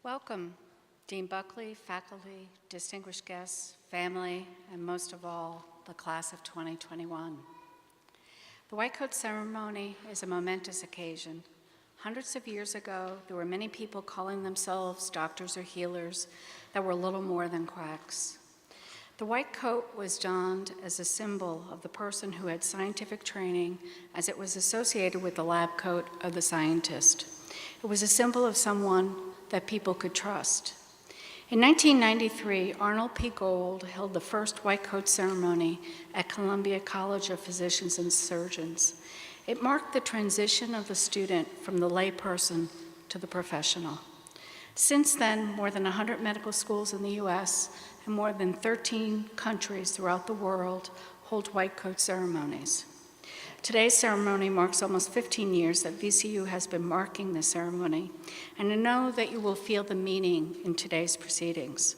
Welcome, Dean Buckley, faculty, distinguished guests, family, and most of all, the class of 2021. The White Coat Ceremony is a momentous occasion. Hundreds of years ago, there were many people calling themselves doctors or healers that were little more than quacks. The white coat was donned as a symbol of the person who had scientific training, as it was associated with the lab coat of the scientist. It was a symbol of someone that people could trust. In 1993, Arnold P. Gold held the first white coat ceremony at Columbia College of Physicians and Surgeons. It marked the transition of the student from the layperson to the professional. Since then, more than 100 medical schools in the US and more than 13 countries throughout the world hold white coat ceremonies. Today's ceremony marks almost 15 years that VCU has been marking the ceremony, and I know that you will feel the meaning in today's proceedings.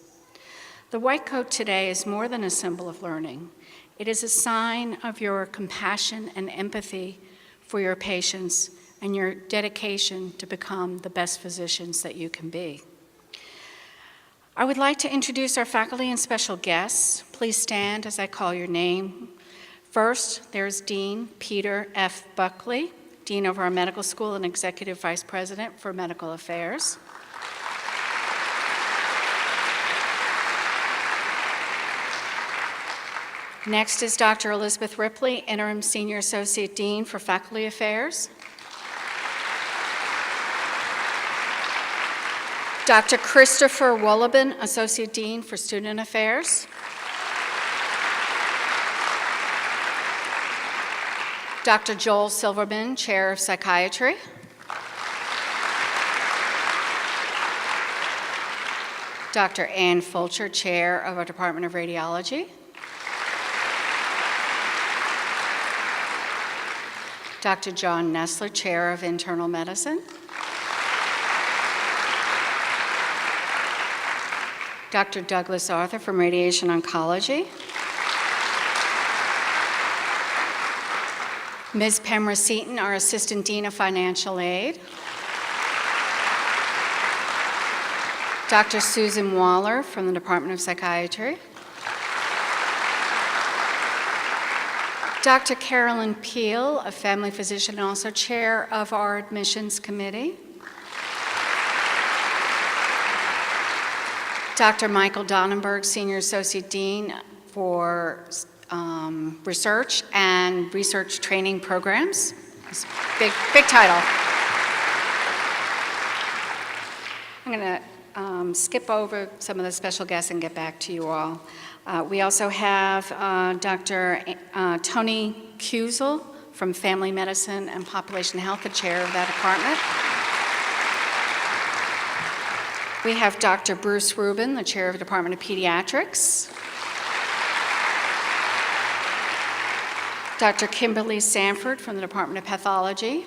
The white coat today is more than a symbol of learning. It is a sign of your compassion and empathy for your patients and your dedication to become the best physicians that you can be. I would like to introduce our faculty and special guests. Please stand as I call your name. First, there's Dean Peter F. Buckley, Dean of our medical school and Executive Vice President for Medical Affairs. Next is Dr. Elizabeth Ripley, Interim Senior Associate Dean for Faculty Affairs. Dr. Christopher Wolleben, Associate Dean for Student Affairs. Dr. Joel Silverman, Chair of Psychiatry. Dr. Ann Fulcher, Chair of our Department of Radiology. Dr. John Nessler, Chair of Internal Medicine. Dr. Douglas Arthur from Radiation Oncology. Ms. Pemra Seaton, our Assistant Dean of Financial Aid. Dr. Susan Waller from the Department of Psychiatry. Dr. Carolyn Peel, a family physician and also chair of our admissions committee. Dr. Michael Donnenberg, Senior Associate Dean for Research and Research Training Programs. Big title. I'm going to skip over some of the special guests and get back to you all. We also have Dr. Tony Cusel from Family Medicine and Population Health, the chair of that department. We have Dr. Bruce Rubin, the chair of the Department of Pediatrics. Dr. Kimberly Sanford from the Department of Pathology.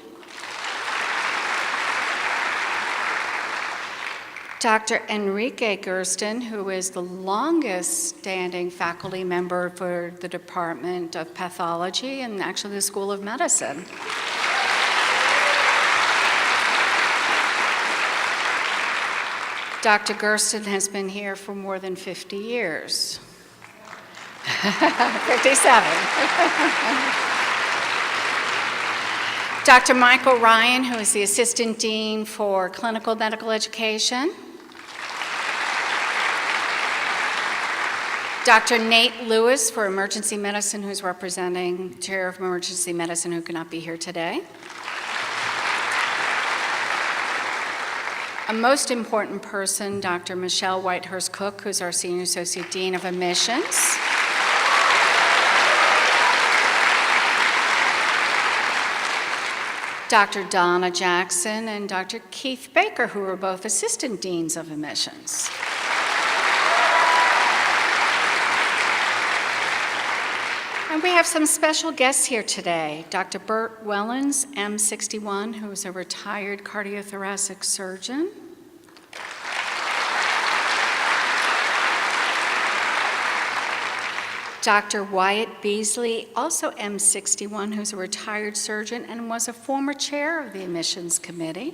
Dr. Enrique Gersten, who is the longest standing faculty member for the Department of Pathology and actually the School of Medicine. Dr. Gersten has been here for more than 50 years. 57. Dr. Michael Ryan, who is the Assistant Dean for Clinical Medical Education. Dr. Nate Lewis for Emergency Medicine, who's representing Chair of Emergency Medicine, who cannot be here today. A most important person, Dr. Michelle Whitehurst Cook, who's our Senior Associate Dean of Admissions. Dr. Donna Jackson and Dr. Keith Baker, who are both Assistant Deans of Admissions. And we have some special guests here today. Dr. Bert Wellens, M61, who is a retired cardiothoracic surgeon. Dr. Wyatt Beasley, also M61, who's a retired surgeon and was a former chair of the admissions committee.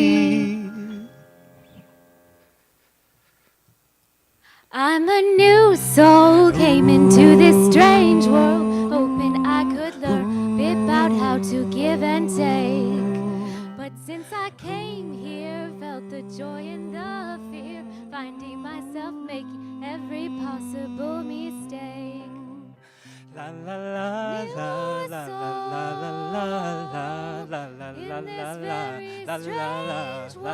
Since I came here, felt the joy and the fear, finding myself making every possible mistake. La la la la la la la la la la la la In this la very la strange la la la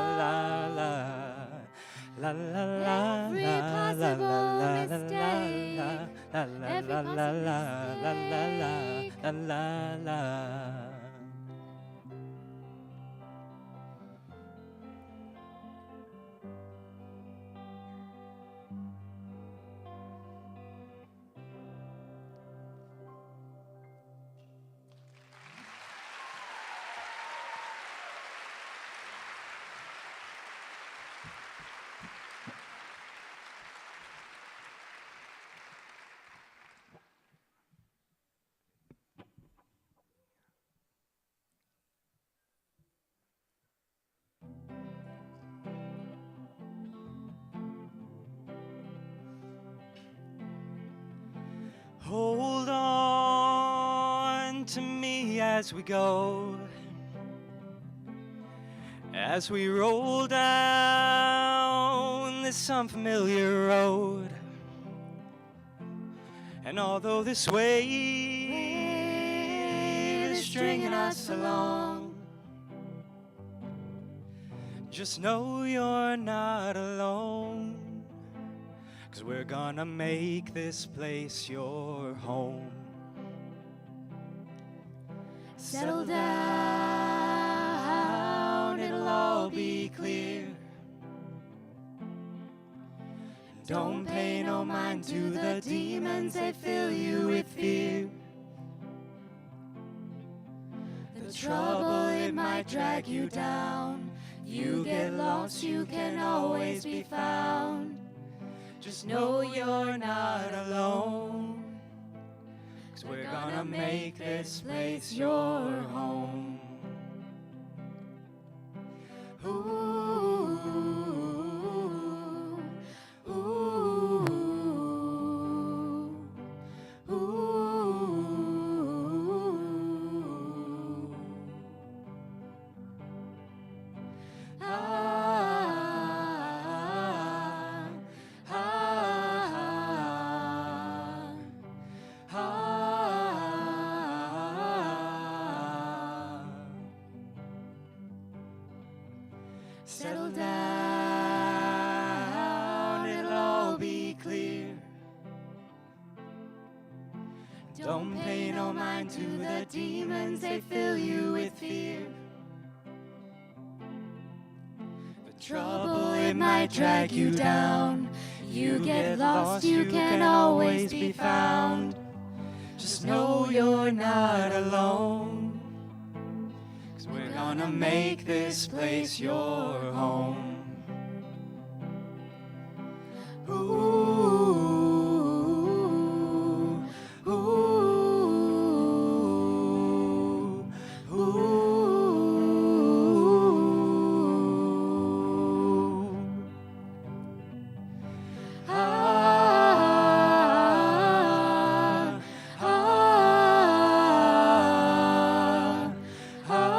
la la la every la possible la mistake, la every la la possible mistake. la la la. Hold on to me as we go, as we roll down this unfamiliar road. And although this wave is stringing us along, just know you're not alone. 'Cause we're gonna make this place your home. Settle down, it'll all be clear. Don't pay no mind to the demons, they fill you with fear. The trouble, it might drag you down. You get lost, you can always be found. Just know you're not alone. 'Cause we're gonna make this place your home. Ooh, ooh, ooh, ooh. Settle down, it'll all be clear. Don't pay no mind to the demons, they fill you with fear. The trouble, it might drag you down. You get lost, you can always be found. Just know you're not alone. 'Cause we're gonna make this place your home. Ooh, ooh, ooh, ooh. Ah, ah, ah.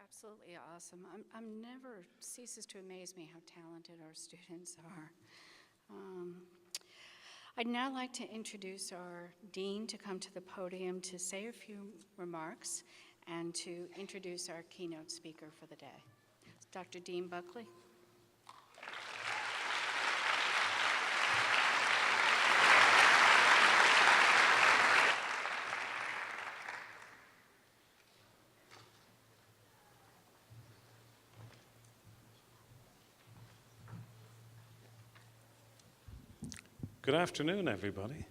absolutely awesome. I'm never ceases to amaze me how talented our students are. I'd now like to introduce our dean to come to the podium to say a few remarks and to introduce our keynote speaker for the day. Dr. Dean Buckley. Good afternoon, everybody.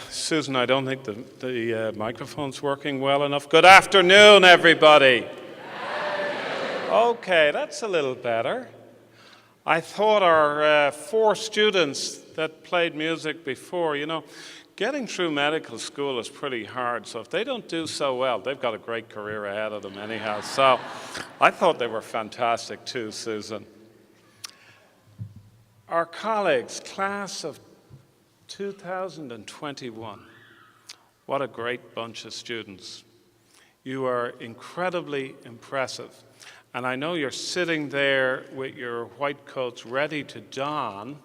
Susan, I don't think the microphone's working well enough. Good afternoon, everybody. Okay, that's a little better. I thought our 4 students that played music before, getting through medical school is pretty hard. So if they don't do so well, they've got a great career ahead of them anyhow. So I thought they were fantastic too, Susan. Our colleagues, class of 2021, what a great bunch of students. You are incredibly impressive. And I know you're sitting there with your white coats ready to don,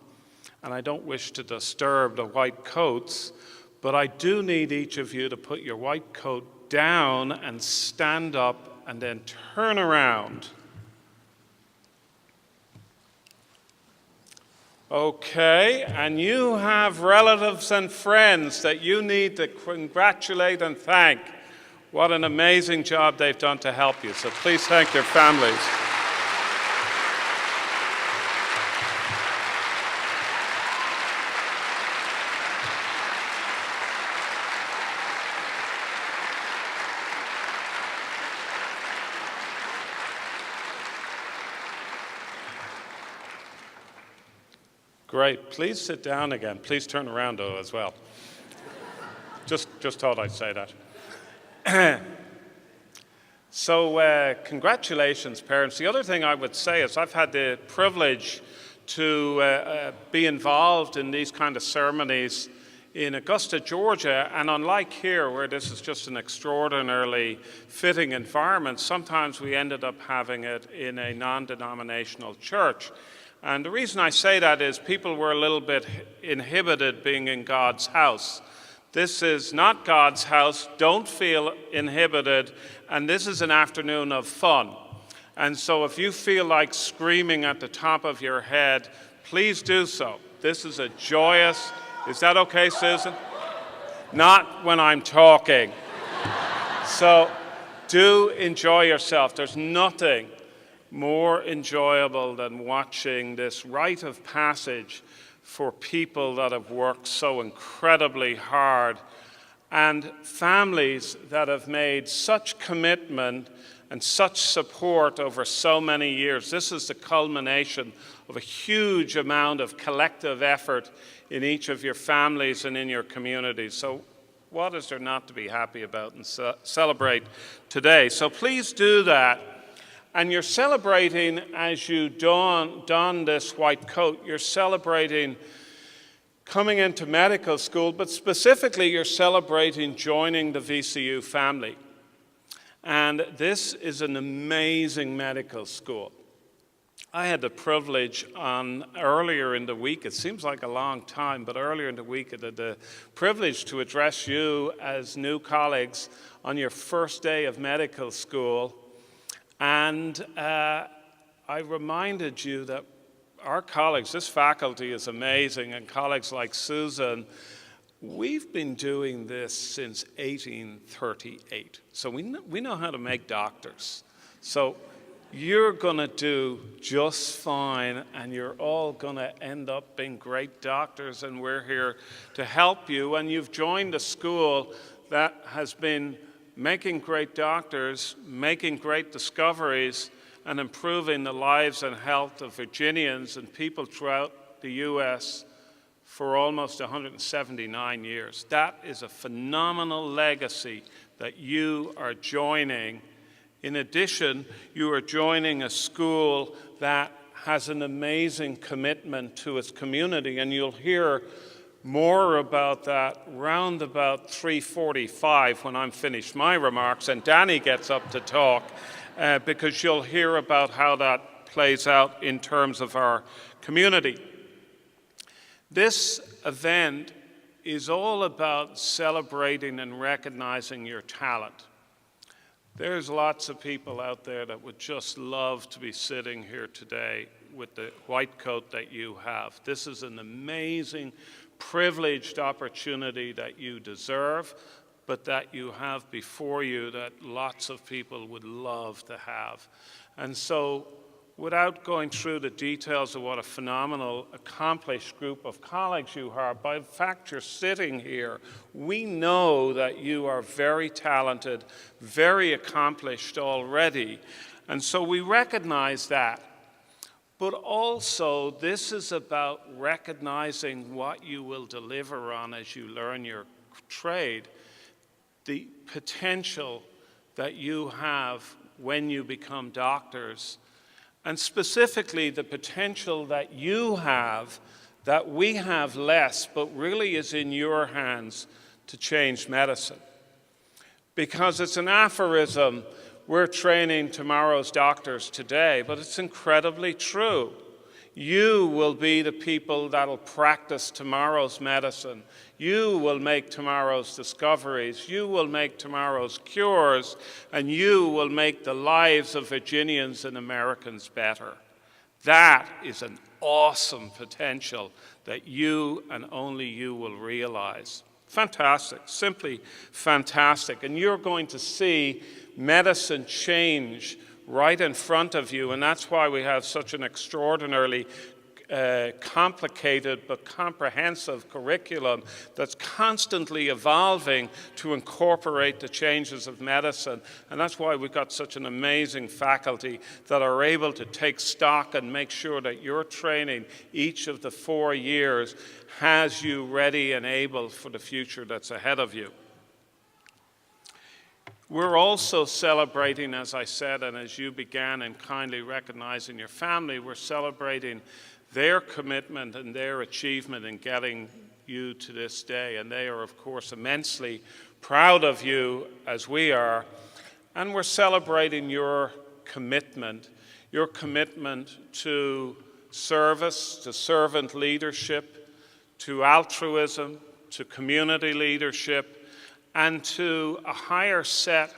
and I don't wish to disturb the white coats, but I do need each of you to put your white coat down and stand up and then turn around. Okay, and you have relatives and friends that you need to congratulate and thank. What an amazing job they've done to help you. So please thank their families. Great. Please sit down again. Please turn around, though, as well. Just thought I'd say that. So, congratulations, parents. The other thing I would say is I've had the privilege to be involved in these kind of ceremonies in Augusta, Georgia, and unlike here, where this is just an extraordinarily fitting environment, sometimes we ended up having it in a non-denominational church. And the reason I say that is people were a little bit inhibited being in God's house. This is not God's house. Don't feel inhibited. And this is an afternoon of fun. And so if you feel like screaming at the top of your head, please do so. This is a joyous... Is that okay, Susan? Not when I'm talking. So do enjoy yourself. There's nothing more enjoyable than watching this rite of passage for people that have worked so incredibly hard and families that have made such commitment and such support over so many years. This is the culmination of a huge amount of collective effort in each of your families and in your communities. So what is there not to be happy about and celebrate today? So please do that. And you're celebrating, as you don this white coat, you're celebrating coming into medical school, but specifically you're celebrating joining the VCU family. And this is an amazing medical school. I had the privilege earlier in the week, it seems like a long time, but earlier in the week I had the privilege to address you as new colleagues on your first day of medical school. And I reminded you that our colleagues, this faculty is amazing, and colleagues like Susan, we've been doing this since 1838. So we know how to make doctors. So you're going to do just fine, and you're all going to end up being great doctors, and we're here to help you. And you've joined a school that has been making great doctors, making great discoveries, and improving the lives and health of Virginians and people throughout the U.S. for almost 179 years. That is a phenomenal legacy that you are joining. In addition, you are joining a school that has an amazing commitment to its community, and you'll hear more about that round about 3:45 when I'm finished my remarks and Danny gets up to talk, because you'll hear about how that plays out in terms of our community. This event is all about celebrating and recognizing your talent. There's lots of people out there that would just love to be sitting here today with the white coat that you have. This is an amazing, privileged opportunity that you deserve, but that you have before you that lots of people would love to have. And so, without going through the details of what a phenomenal, accomplished group of colleagues you are, by the fact you're sitting here, we know that you are very talented, very accomplished already. And so we recognize that. But also, this is about recognizing what you will deliver on as you learn your trade, the potential that you have when you become doctors, and specifically the potential that you have that we have less, but really is in your hands to change medicine. Because it's an aphorism, we're training tomorrow's doctors today, but it's incredibly true. You will be the people that'll practice tomorrow's medicine. You will make tomorrow's discoveries. You will make tomorrow's cures, and you will make the lives of Virginians and Americans better. That is an awesome potential that you and only you will realize. Fantastic, simply fantastic. And you're going to see medicine change right in front of you, and that's why we have such an extraordinarily complicated but comprehensive curriculum that's constantly evolving to incorporate the changes of medicine. And that's why we've got such an amazing faculty that are able to take stock and make sure that your training each of the 4 years has you ready and able for the future that's ahead of you. We're also celebrating, as I said, and as you began in kindly recognizing your family, we're celebrating their commitment and their achievement in getting you to this day. And they are, of course, immensely proud of you, as we are. And we're celebrating your commitment to service, to servant leadership, to altruism, to community leadership, and to a higher set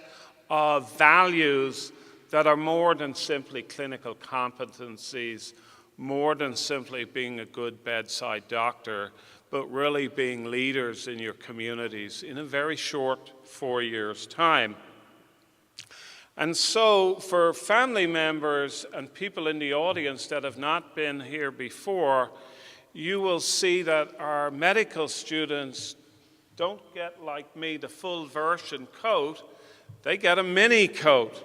of values that are more than simply clinical competencies, more than simply being a good bedside doctor, but really being leaders in your communities in a very short 4 years' time. And so for family members and people in the audience that have not been here before, you will see that our medical students don't get, like me, the full version coat. They get a mini coat.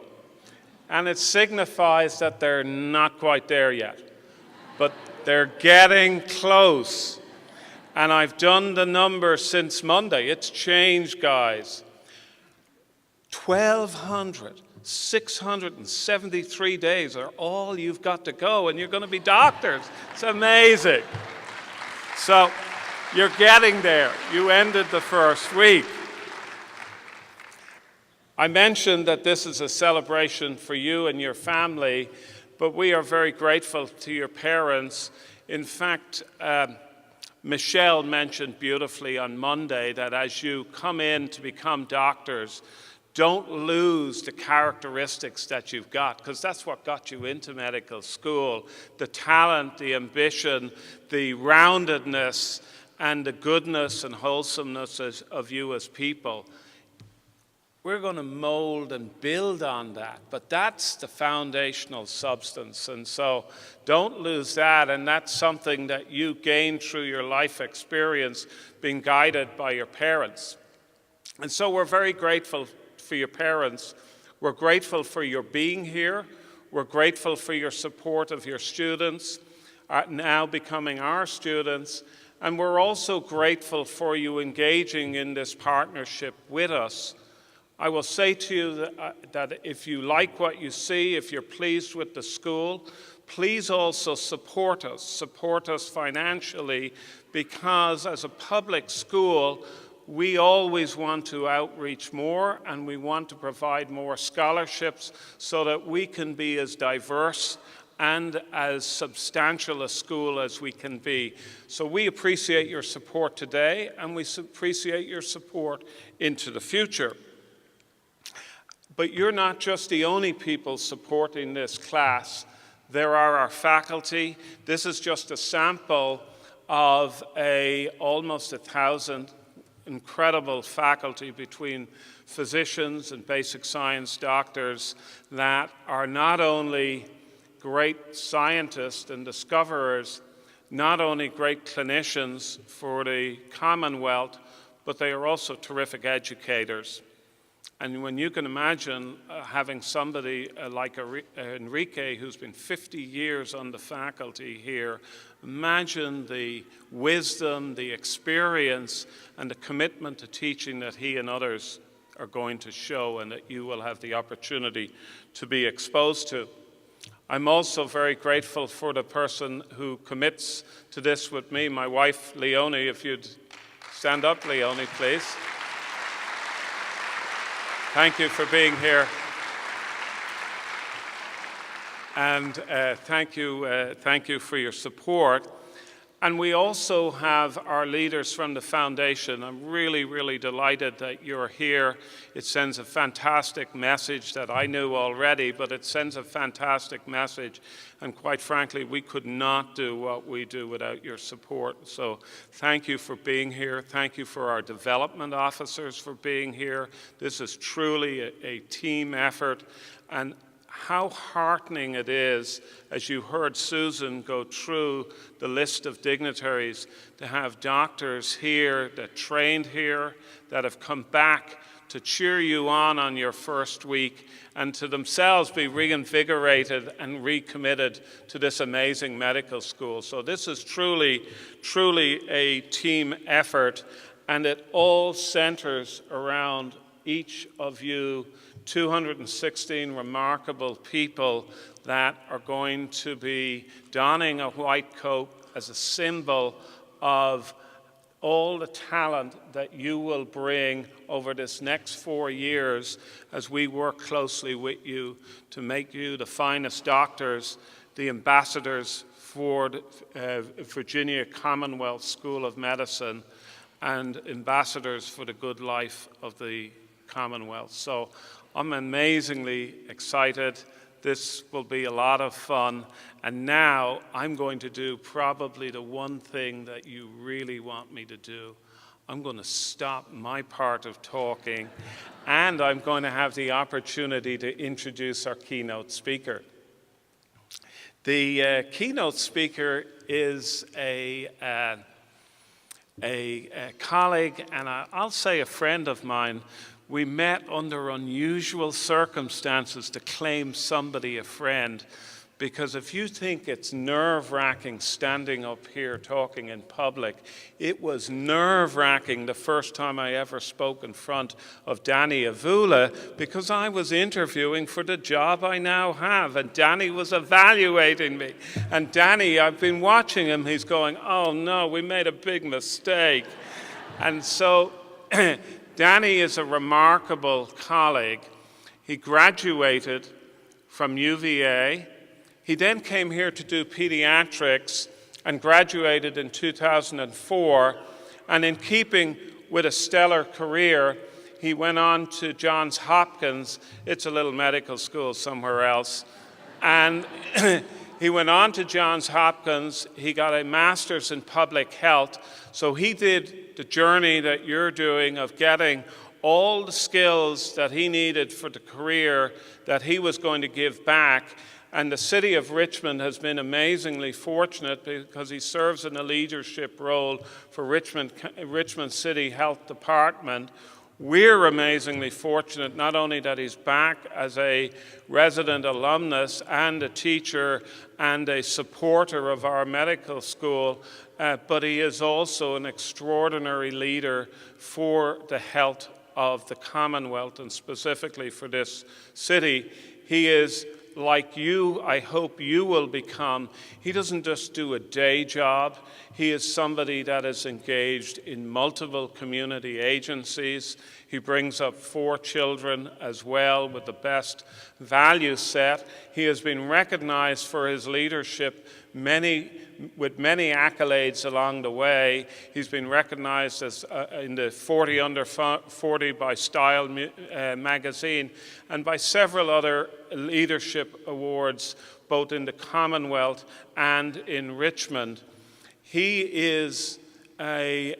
And it signifies that they're not quite there yet. But they're getting close. And I've done the number since Monday. It's changed, guys. 1,200, 673 days are all you've got to go, and you're going to be doctors. It's amazing. So you're getting there. You ended the first week. I mentioned that this is a celebration for you and your family, but we are very grateful to your parents. In fact, Michelle mentioned beautifully on Monday that as you come in to become doctors, don't lose the characteristics that you've got, because that's what got you into medical school. The talent, the ambition, the roundedness, and the goodness and wholesomeness of you as people. We're going to mold and build on that, but that's the foundational substance. And so don't lose that, and that's something that you gain through your life experience being guided by your parents. And so we're very grateful for your parents. We're grateful for your being here. We're grateful for your support of your students, now becoming our students. And we're also grateful for you engaging in this partnership with us. I will say to you that if you like what you see, if you're pleased with the school, please also support us financially, because as a public school, we always want to outreach more, and we want to provide more scholarships so that we can be as diverse and as substantial a school as we can be. So we appreciate your support today, and we appreciate your support into the future. But you're not just the only people supporting this class. There are our faculty. This is just a sample of almost 1,000 incredible faculty between physicians and basic science doctors that are not only great scientists and discoverers, not only great clinicians for the Commonwealth, but they are also terrific educators. And when you can imagine having somebody like Enrique, who's been 50 years on the faculty here, imagine the wisdom, the experience, and the commitment to teaching that he and others are going to show, and that you will have the opportunity to be exposed to. I'm also very grateful for the person who commits to this with me, my wife, Leonie. If you'd stand up, Leonie, please. Thank you for being here. And thank you for your support. And we also have our leaders from the foundation. I'm really, really delighted that you're here. It sends a fantastic message that I knew already, but it sends a fantastic message. And quite frankly, we could not do what we do without your support. So thank you for being here. Thank you for our development officers for being here. This is truly a team effort. And how heartening it is, as you heard Susan go through the list of dignitaries, to have doctors here that trained here, that have come back to cheer you on your first week, and to themselves be reinvigorated and recommitted to this amazing medical school. So this is truly, truly a team effort, and it all centers around each of you, 216 remarkable people that are going to be donning a white coat as a symbol of all the talent that you will bring over this next 4 years as we work closely with you to make you the finest doctors, the ambassadors for the Virginia Commonwealth School of Medicine, and ambassadors for the good life of the Commonwealth. So I'm amazingly excited. This will be a lot of fun. And now I'm going to do probably the one thing that you really want me to do. I'm going to stop my part of talking, and I'm going to have the opportunity to introduce our keynote speaker. The keynote speaker is a colleague, and I'll say a friend of mine. We met under unusual circumstances to claim somebody a friend, because if you think it's nerve-wracking standing up here talking in public, it was nerve-wracking the first time I ever spoke in front of Danny Avula, because I was interviewing for the job I now have, and Danny was evaluating me. And Danny, I've been watching him, he's going, "Oh no, we made a big mistake." And so Danny is a remarkable colleague. He graduated from UVA. He then came here to do pediatrics and graduated in 2004. And in keeping with a stellar career, he went on to Johns Hopkins. It's a little medical school somewhere else. And he went on to Johns Hopkins. He got a master's in public health. So he did the journey that you're doing of getting all the skills that he needed for the career that he was going to give back. And the city of Richmond has been amazingly fortunate because he serves in a leadership role for Richmond City Health Department. We're amazingly fortunate not only that he's back as a resident alumnus and a teacher and a supporter of our medical school, but he is also an extraordinary leader for the health of the Commonwealth and specifically for this city. He is like you, I hope you will become. He doesn't just do a day job. He is somebody that is engaged in multiple community agencies. He brings up 4 children as well with the best value set. He has been recognized for his leadership with many accolades along the way. He's been recognized as in the 40 Under 40 by Style magazine and by several other leadership awards, both in the Commonwealth and in Richmond. He is a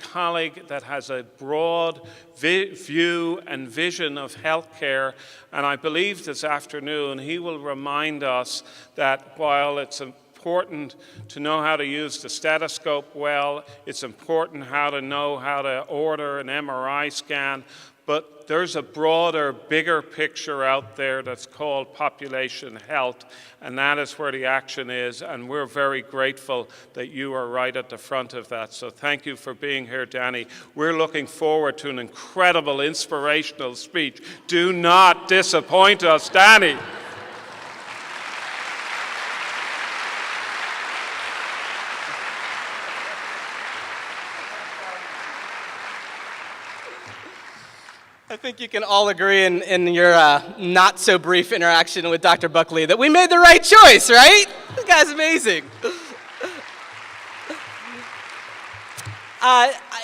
colleague that has a broad view and vision of healthcare, and I believe this afternoon he will remind us that while it's important to know how to use the stethoscope well, it's important how to know how to order an MRI scan, but there's a broader, bigger picture out there that's called population health, and that is where the action is, and we're very grateful that you are right at the front of that. So thank you for being here, Danny. We're looking forward to an incredible, inspirational speech. Do not disappoint us, Danny. I think you can all agree in your not-so-brief interaction with Dr. Buckley that we made the right choice, right? This guy's amazing.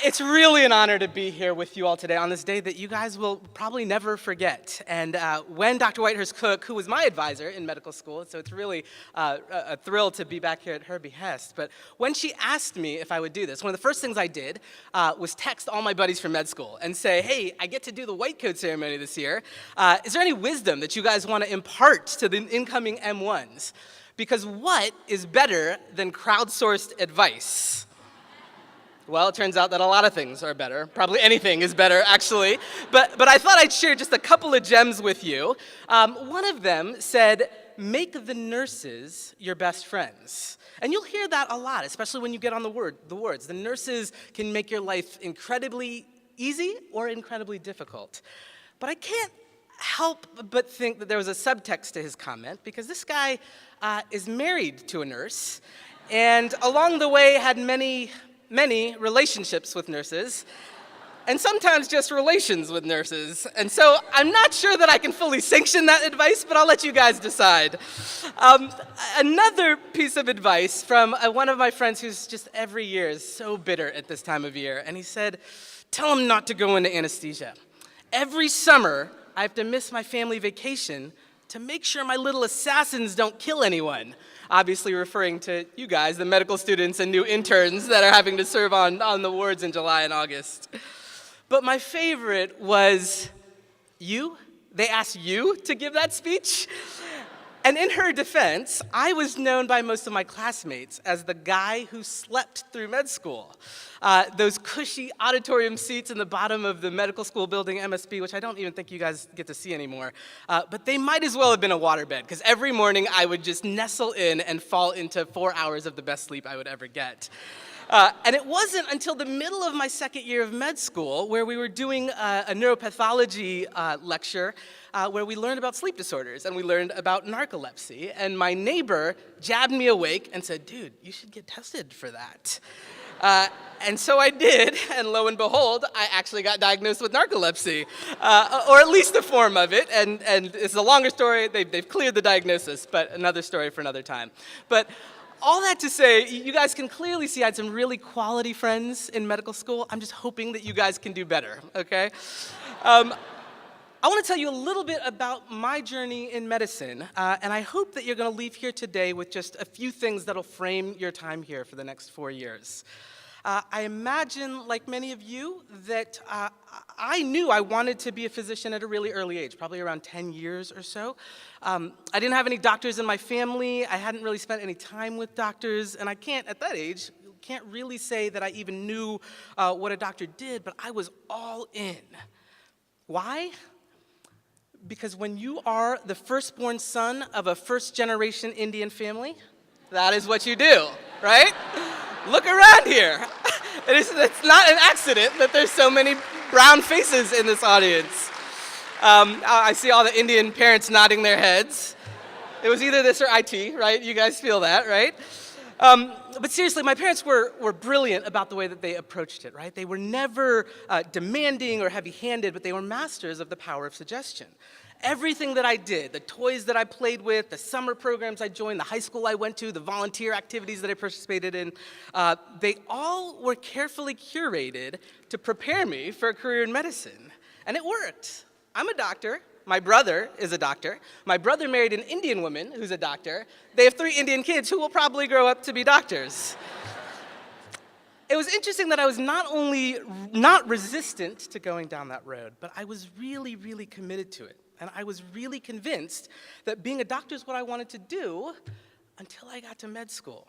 It's really an honor to be here with you all today on this day that you guys will probably never forget. And when Dr. Whitehurst Cook, who was my advisor in medical school, so it's really a thrill to be back here at her behest, but when she asked me if I would do this, one of the first things I did was text all my buddies from med school and say, hey, I get to do the white coat ceremony this year. Is there any wisdom that you guys want to impart to the incoming M1s? Because what is better than crowdsourced advice? Well, it turns out that a lot of things are better. Probably anything is better, actually. But I thought I'd share just a couple of gems with you. One of them said, make the nurses your best friends. And you'll hear that a lot, especially when you get on the wards. The nurses can make your life incredibly easy or incredibly difficult. But I can't help but think that there was a subtext to his comment, because this guy is married to a nurse, and along the way had many relationships with nurses, and sometimes just relations with nurses. And so I'm not sure that I can fully sanction that advice, but I'll let you guys decide. Another piece of advice from one of my friends who's just every year is so bitter at this time of year, and he said, tell him not to go into anesthesia. Every summer, I have to miss my family vacation to make sure my little assassins don't kill anyone. Obviously referring to you guys, the medical students and new interns that are having to serve on the wards in July and August. But my favorite was you. They asked you to give that speech. And in her defense, I was known by most of my classmates as the guy who slept through med school. Those cushy auditorium seats in the bottom of the medical school building, MSB, which I don't even think you guys get to see anymore. But they might as well have been a waterbed, because every morning I would just nestle in and fall into 4 hours of the best sleep I would ever get. And it wasn't until the middle of my second year of med school where we were doing a neuropathology lecture where we learned about sleep disorders and we learned about narcolepsy. And my neighbor jabbed me awake and said, dude, you should get tested for that. And so I did, and lo and behold, I actually got diagnosed with narcolepsy, or at least a form of it, and it's a longer story. They've cleared the diagnosis, but another story for another time. But all that to say, you guys can clearly see I had some really quality friends in medical school. I'm just hoping that you guys can do better, okay? I want to tell you a little bit about my journey in medicine, and I hope that you're going to leave here today with just a few things that'll frame your time here for the next 4 years. I imagine, like many of you, that I knew I wanted to be a physician at a really early age, probably around 10 years or so. I didn't have any doctors in my family. I hadn't really spent any time with doctors, and I can't, at that age, can't really say that I even knew what a doctor did, but I was all in. Why? Because when you are the firstborn son of a first-generation Indian family, that is what you do, right? Look around here. It's not an accident that there's so many brown faces in this audience. I see all the Indian parents nodding their heads. It was either this or IT, right? You guys feel that, right? But seriously, my parents were brilliant about the way that they approached it, right? They were never demanding or heavy-handed, but they were masters of the power of suggestion. Everything that I did, the toys that I played with, the summer programs I joined, the high school I went to, the volunteer activities that I participated in, they all were carefully curated to prepare me for a career in medicine. And it worked. I'm a doctor. My brother is a doctor. My brother married an Indian woman who's a doctor. They have 3 Indian kids who will probably grow up to be doctors. It was interesting that I was not only not resistant to going down that road, but I was really, really committed to it. And I was really convinced that being a doctor is what I wanted to do until I got to med school.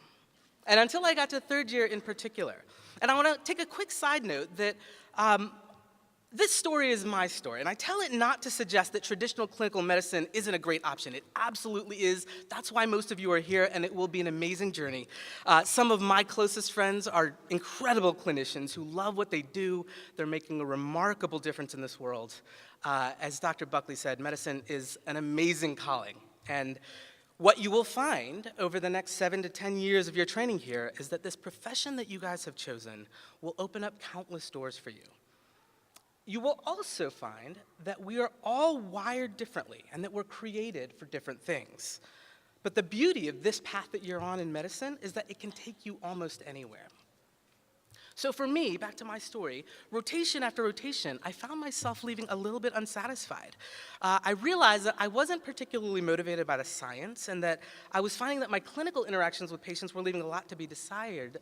And until I got to 3rd year in particular. And I want to take a quick side note that this story is my story, and I tell it not to suggest that traditional clinical medicine isn't a great option. It absolutely is. That's why most of you are here, and it will be an amazing journey. Some of my closest friends are incredible clinicians who love what they do. They're making a remarkable difference in this world. As Dr. Buckley said, medicine is an amazing calling, and what you will find over the next 7 to 10 years of your training here is that this profession that you guys have chosen will open up countless doors for you. You will also find that we are all wired differently and that we're created for different things. But the beauty of this path that you're on in medicine is that it can take you almost anywhere. So for me, back to my story, rotation after rotation, I found myself leaving a little bit unsatisfied. I realized that I wasn't particularly motivated by the science and that I was finding that my clinical interactions with patients were leaving a lot to be desired,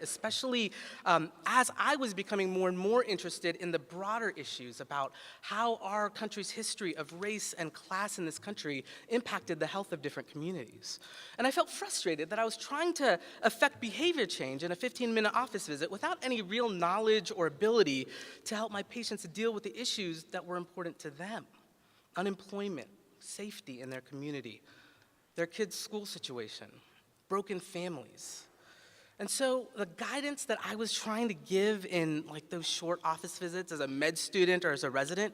especially as I was becoming more and more interested in the broader issues about how our country's history of race and class in this country impacted the health of different communities. And I felt frustrated that I was trying to affect behavior change in a 15-minute office visit without any real knowledge or ability to help my patients deal with the issues that were important to them. Unemployment, safety in their community, their kids' school situation, broken families. And so the guidance that I was trying to give in like those short office visits as a med student or as a resident,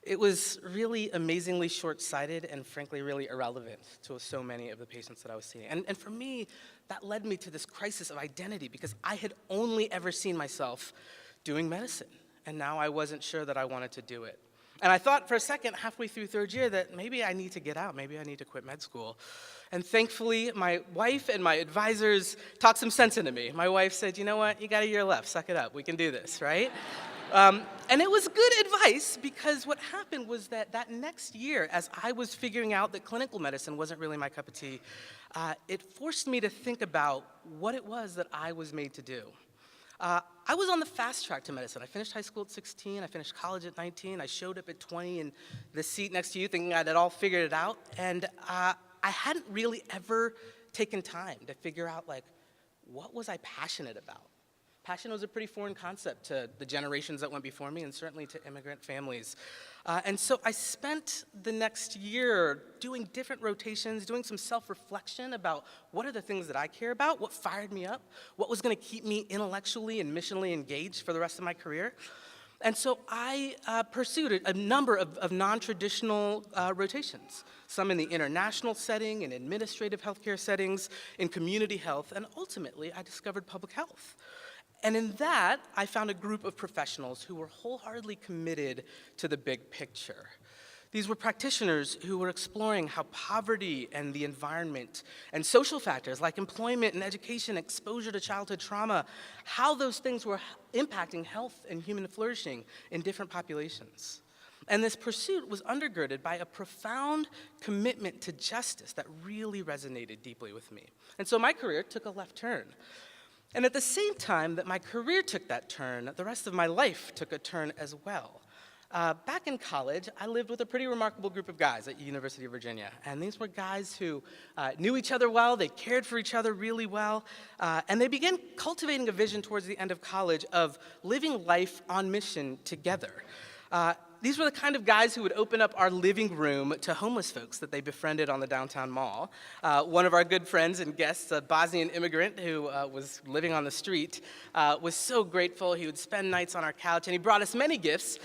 it was really amazingly short-sighted and frankly really irrelevant to so many of the patients that I was seeing. And for me, that led me to this crisis of identity because I had only ever seen myself doing medicine, and now I wasn't sure that I wanted to do it. And I thought for a second, halfway through 3rd year, that maybe I need to get out, maybe I need to quit med school. And thankfully, my wife and my advisors talked some sense into me. My wife said, you know what, you got a year left, suck it up, we can do this, right? And it was good advice because what happened was that next year, as I was figuring out that clinical medicine wasn't really my cup of tea, it forced me to think about what it was that I was made to do. I was on the fast track to medicine. I finished high school at 16, I finished college at 19, I showed up at 20 in the seat next to you thinking I'd all figured it out, and I hadn't really ever taken time to figure out, like, what was I passionate about? Passion was a pretty foreign concept to the generations that went before me and certainly to immigrant families. And so I spent the next year doing different rotations, doing some self-reflection about what are the things that I care about, what fired me up, what was going to keep me intellectually and missionally engaged for the rest of my career. And so I pursued a number of non-traditional rotations, some in the international setting, in administrative healthcare settings, in community health, and ultimately I discovered public health. And in that, I found a group of professionals who were wholeheartedly committed to the big picture. These were practitioners who were exploring how poverty and the environment and social factors like employment and education, exposure to childhood trauma, how those things were impacting health and human flourishing in different populations. And this pursuit was undergirded by a profound commitment to justice that really resonated deeply with me. And so my career took a left turn. And at the same time that my career took that turn, the rest of my life took a turn as well. Back in college, I lived with a pretty remarkable group of guys at University of Virginia. And these were guys who knew each other well, they cared for each other really well, and they began cultivating a vision towards the end of college of living life on mission together. These were the kind of guys who would open up our living room to homeless folks that they befriended on the downtown mall. One of our good friends and guests, a Bosnian immigrant who was living on the street, was so grateful. He would spend nights on our couch, and he brought us many gifts,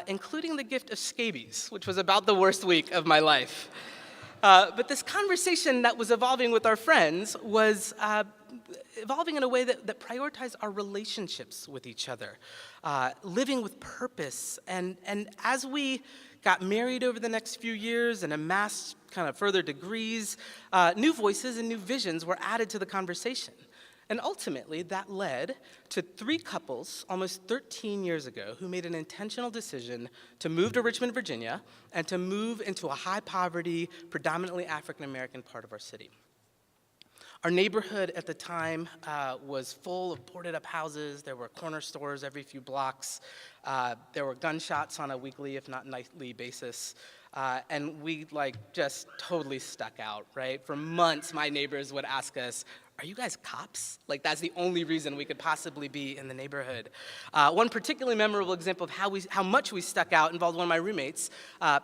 including the gift of scabies, which was about the worst week of my life. But this conversation that was evolving with our friends was evolving in a way that prioritized our relationships with each other, living with purpose. And as we got married over the next few years and amassed kind of further degrees, new voices and new visions were added to the conversation. And ultimately, that led to 3 couples almost 13 years ago who made an intentional decision to move to Richmond, Virginia, and to move into a high-poverty, predominantly African-American part of our city. Our neighborhood at the time was full of boarded-up houses. There were corner stores every few blocks. There were gunshots on a weekly, if not nightly, basis. And we just totally stuck out, right? For months, my neighbors would ask us, "Are you guys cops?" That's the only reason we could possibly be in the neighborhood. One particularly memorable example of how much we stuck out involved one of my roommates,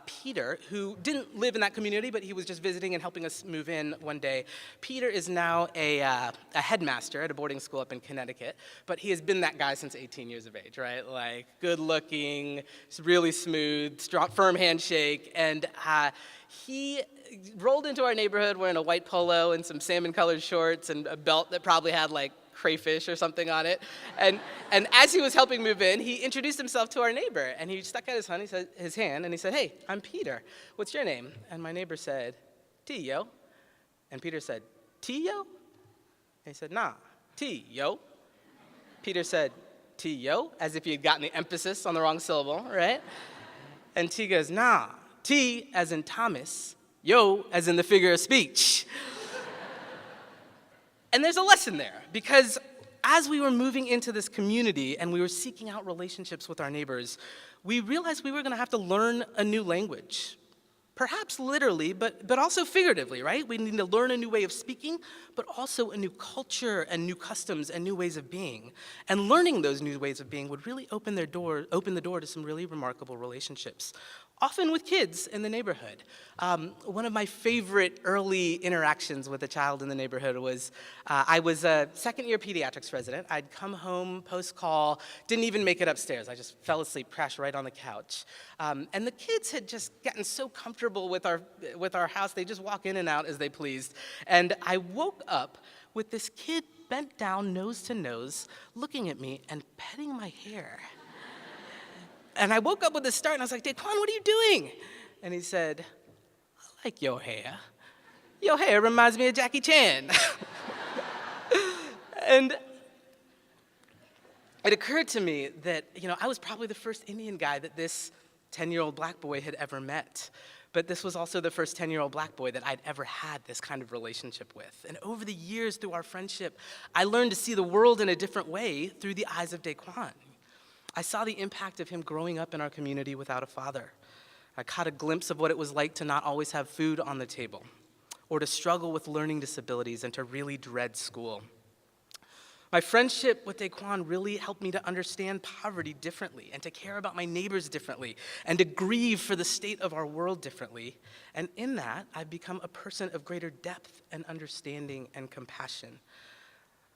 Peter, who didn't live in that community, but he was just visiting and helping us move in one day. Peter is now a headmaster at a boarding school up in Connecticut, but he has been that guy since 18 years of age, right? Good looking, really smooth, strong, firm handshake, and he rolled into our neighborhood wearing a white polo and some salmon-colored shorts and a belt that probably had crayfish or something on it. And as he was helping move in, he introduced himself to our neighbor, and he stuck out his hand, and he said, "Hey, I'm Peter. What's your name?" And my neighbor said, "T-yo." And Peter said, "T-yo?" And he said, "Nah, T-yo." Peter said, "T-yo," as if he had gotten the emphasis on the wrong syllable, right? And T goes, "Nah, T as in Thomas, yo as in the figure of speech." And there's a lesson there, because as we were moving into this community and we were seeking out relationships with our neighbors, we realized we were going to have to learn a new language. Perhaps literally, but also figuratively, right? We need to learn a new way of speaking, but also a new culture and new customs and new ways of being. And learning those new ways of being would really open the door to some really remarkable relationships, often with kids in the neighborhood. One of my favorite early interactions with a child in the neighborhood was, I was a second-year pediatrics resident. I'd come home post-call, didn't even make it upstairs. I just fell asleep, crashed right on the couch. And the kids had just gotten so comfortable with our house, they just walk in and out as they pleased. And I woke up with this kid bent down, nose to nose, looking at me and petting my hair. And I woke up with a start, and I was like, "Daquan, what are you doing?" And he said, "I like your hair. Your hair reminds me of Jackie Chan." And it occurred to me that, I was probably the first Indian guy that this 10-year-old black boy had ever met. But this was also the first 10-year-old black boy that I'd ever had this kind of relationship with. And over the years, through our friendship, I learned to see the world in a different way through the eyes of Daquan. I saw the impact of him growing up in our community without a father. I caught a glimpse of what it was like to not always have food on the table, or to struggle with learning disabilities and to really dread school. My friendship with Daquan really helped me to understand poverty differently, and to care about my neighbors differently, and to grieve for the state of our world differently. And in that, I've become a person of greater depth and understanding and compassion.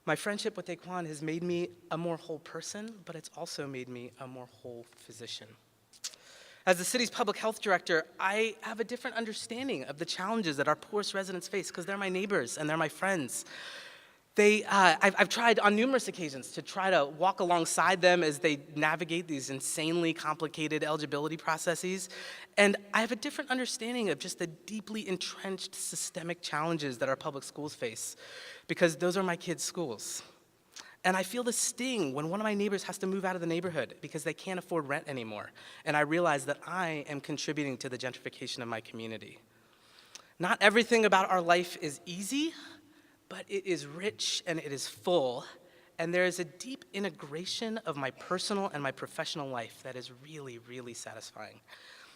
My friendship with Daquan has made me a more whole person, but it's also made me a more whole physician. As the city's public health director, I have a different understanding of the challenges that our poorest residents face, because they're my neighbors and they're my friends. I've tried on numerous occasions to try to walk alongside them as they navigate these insanely complicated eligibility processes, and I have a different understanding of just the deeply entrenched systemic challenges that our public schools face, because those are my kids' schools. And I feel the sting when one of my neighbors has to move out of the neighborhood because they can't afford rent anymore, and I realize that I am contributing to the gentrification of my community. Not everything about our life is easy, but it is rich and it is full, and there is a deep integration of my personal and my professional life that is really, really satisfying.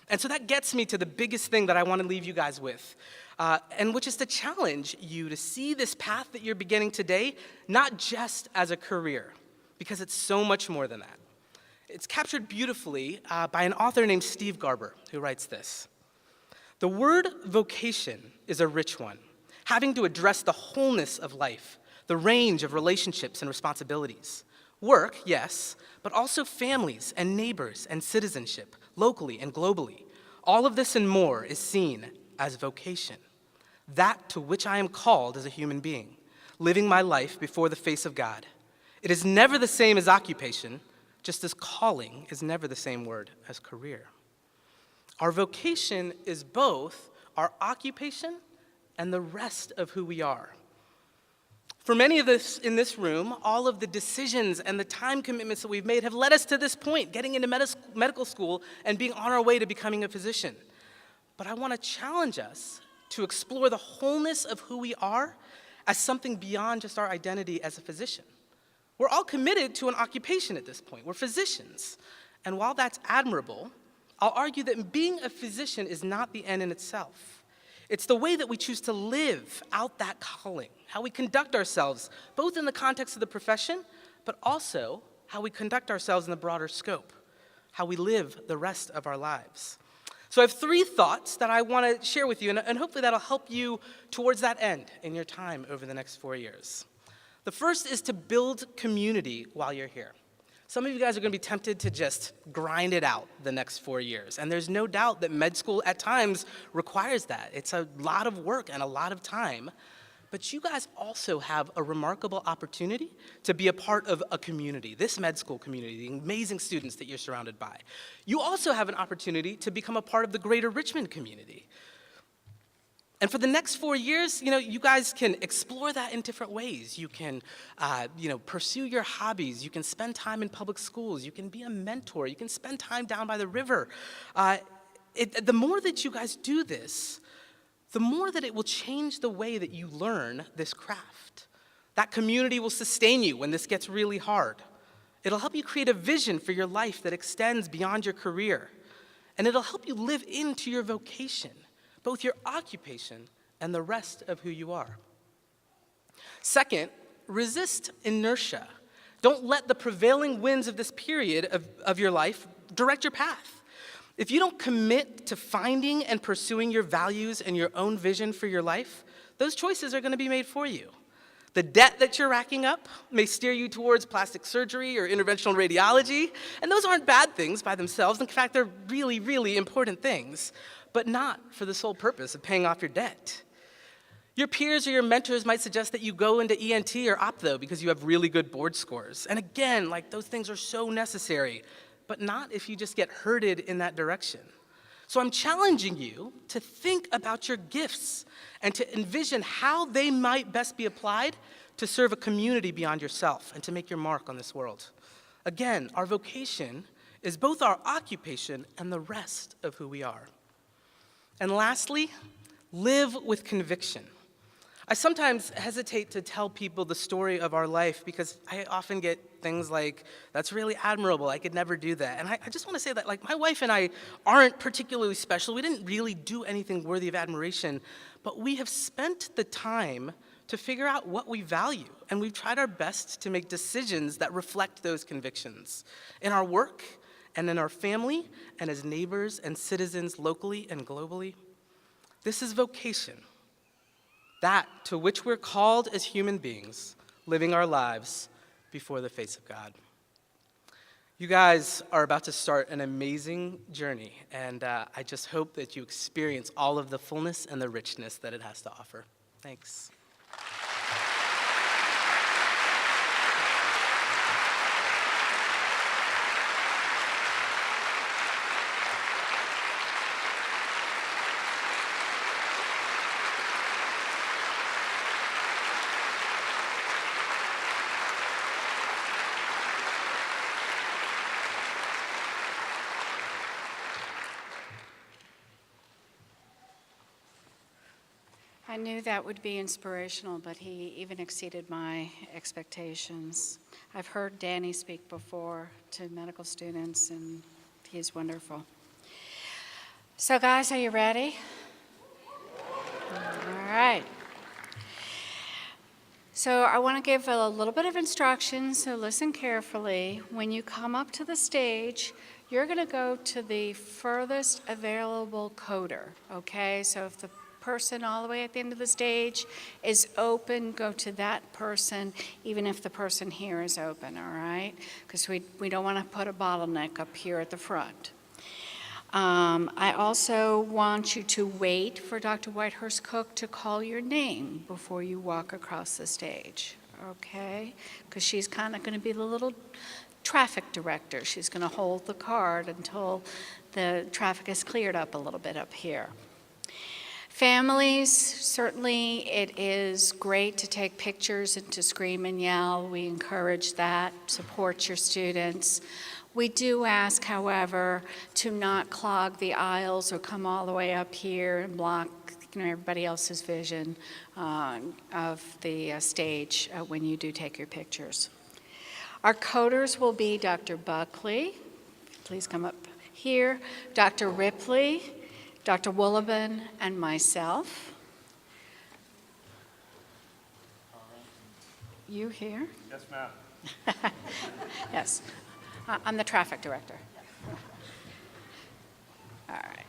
And so that gets me to the biggest thing that I want to leave you guys with, and which is to challenge you to see this path that you're beginning today, not just as a career, because it's so much more than that. It's captured beautifully by an author named Steve Garber, who writes this. The word vocation is a rich one, having to address the wholeness of life, the range of relationships and responsibilities. Work, yes, but also families and neighbors and citizenship, locally and globally. All of this and more is seen as vocation, that to which I am called as a human being, living my life before the face of God. It is never the same as occupation, just as calling is never the same word as career. Our vocation is both our occupation and the rest of who we are. For many of us in this room, all of the decisions and the time commitments that we've made have led us to this point, getting into medical school and being on our way to becoming a physician. But I want to challenge us to explore the wholeness of who we are as something beyond just our identity as a physician. We're all committed to an occupation at this point. We're physicians. And while that's admirable, I'll argue that being a physician is not the end in itself. It's the way that we choose to live out that calling, how we conduct ourselves, both in the context of the profession, but also how we conduct ourselves in the broader scope, how we live the rest of our lives. So I have 3 thoughts that I want to share with you, and hopefully that'll help you towards that end in your time over the next 4 years. The first is to build community while you're here. Some of you guys are going to be tempted to just grind it out the next 4 years. And there's no doubt that med school at times requires that. It's a lot of work and a lot of time. But you guys also have a remarkable opportunity to be a part of a community, this med school community, the amazing students that you're surrounded by. You also have an opportunity to become a part of the greater Richmond community. And for the next 4 years, you guys can explore that in different ways. You can, pursue your hobbies. You can spend time in public schools. You can be a mentor. You can spend time down by the river. The more that you guys do this, the more that it will change the way that you learn this craft. That community will sustain you when this gets really hard. It'll help you create a vision for your life that extends beyond your career. And it'll help you live into your vocation, both your occupation and the rest of who you are. Second, resist inertia. Don't let the prevailing winds of this period of your life direct your path. If you don't commit to finding and pursuing your values and your own vision for your life, those choices are going to be made for you. The debt that you're racking up may steer you towards plastic surgery or interventional radiology, and those aren't bad things by themselves. In fact, they're really, really important things, but not for the sole purpose of paying off your debt. Your peers or your mentors might suggest that you go into ENT or optho because you have really good board scores. And again, those things are so necessary, but not if you just get herded in that direction. So I'm challenging you to think about your gifts and to envision how they might best be applied to serve a community beyond yourself and to make your mark on this world. Again, our vocation is both our occupation and the rest of who we are. And lastly, live with conviction. I sometimes hesitate to tell people the story of our life because I often get things like, that's really admirable, I could never do that. And I just want to say that my wife and I aren't particularly special. We didn't really do anything worthy of admiration, but we have spent the time to figure out what we value. And we've tried our best to make decisions that reflect those convictions in our work and in our family and as neighbors and citizens locally and globally. This is vocation. That to which we're called as human beings, living our lives before the face of God. You guys are about to start an amazing journey, and I just hope that you experience all of the fullness and the richness that it has to offer. Thanks. I knew that would be inspirational, but he even exceeded my expectations. I've heard Danny speak before to medical students, and he's wonderful. So guys, are you ready? All right. So I want to give a little bit of instruction, so listen carefully. When you come up to the stage, you're going to go to the furthest available coder, okay? So if the person all the way at the end of the stage is open, go to that person, even if the person here is open, all right? Because we don't want to put a bottleneck up here at the front. I also want you to wait for Dr. Whitehurst Cook to call your name before you walk across the stage, okay? Because she's kind of going to be the little traffic director. She's going to hold the card until the traffic is cleared up a little bit up here. Families, certainly it is great to take pictures and to scream and yell. We encourage that. Support your students. We do ask, however, to not clog the aisles or come all the way up here and block everybody else's vision of the stage when you do take your pictures. Our coders will be Dr. Buckley, please come up here, Dr. Ripley, Dr. Woolabin, and myself. You here? Yes, ma'am. Yes. I'm the traffic director. All right.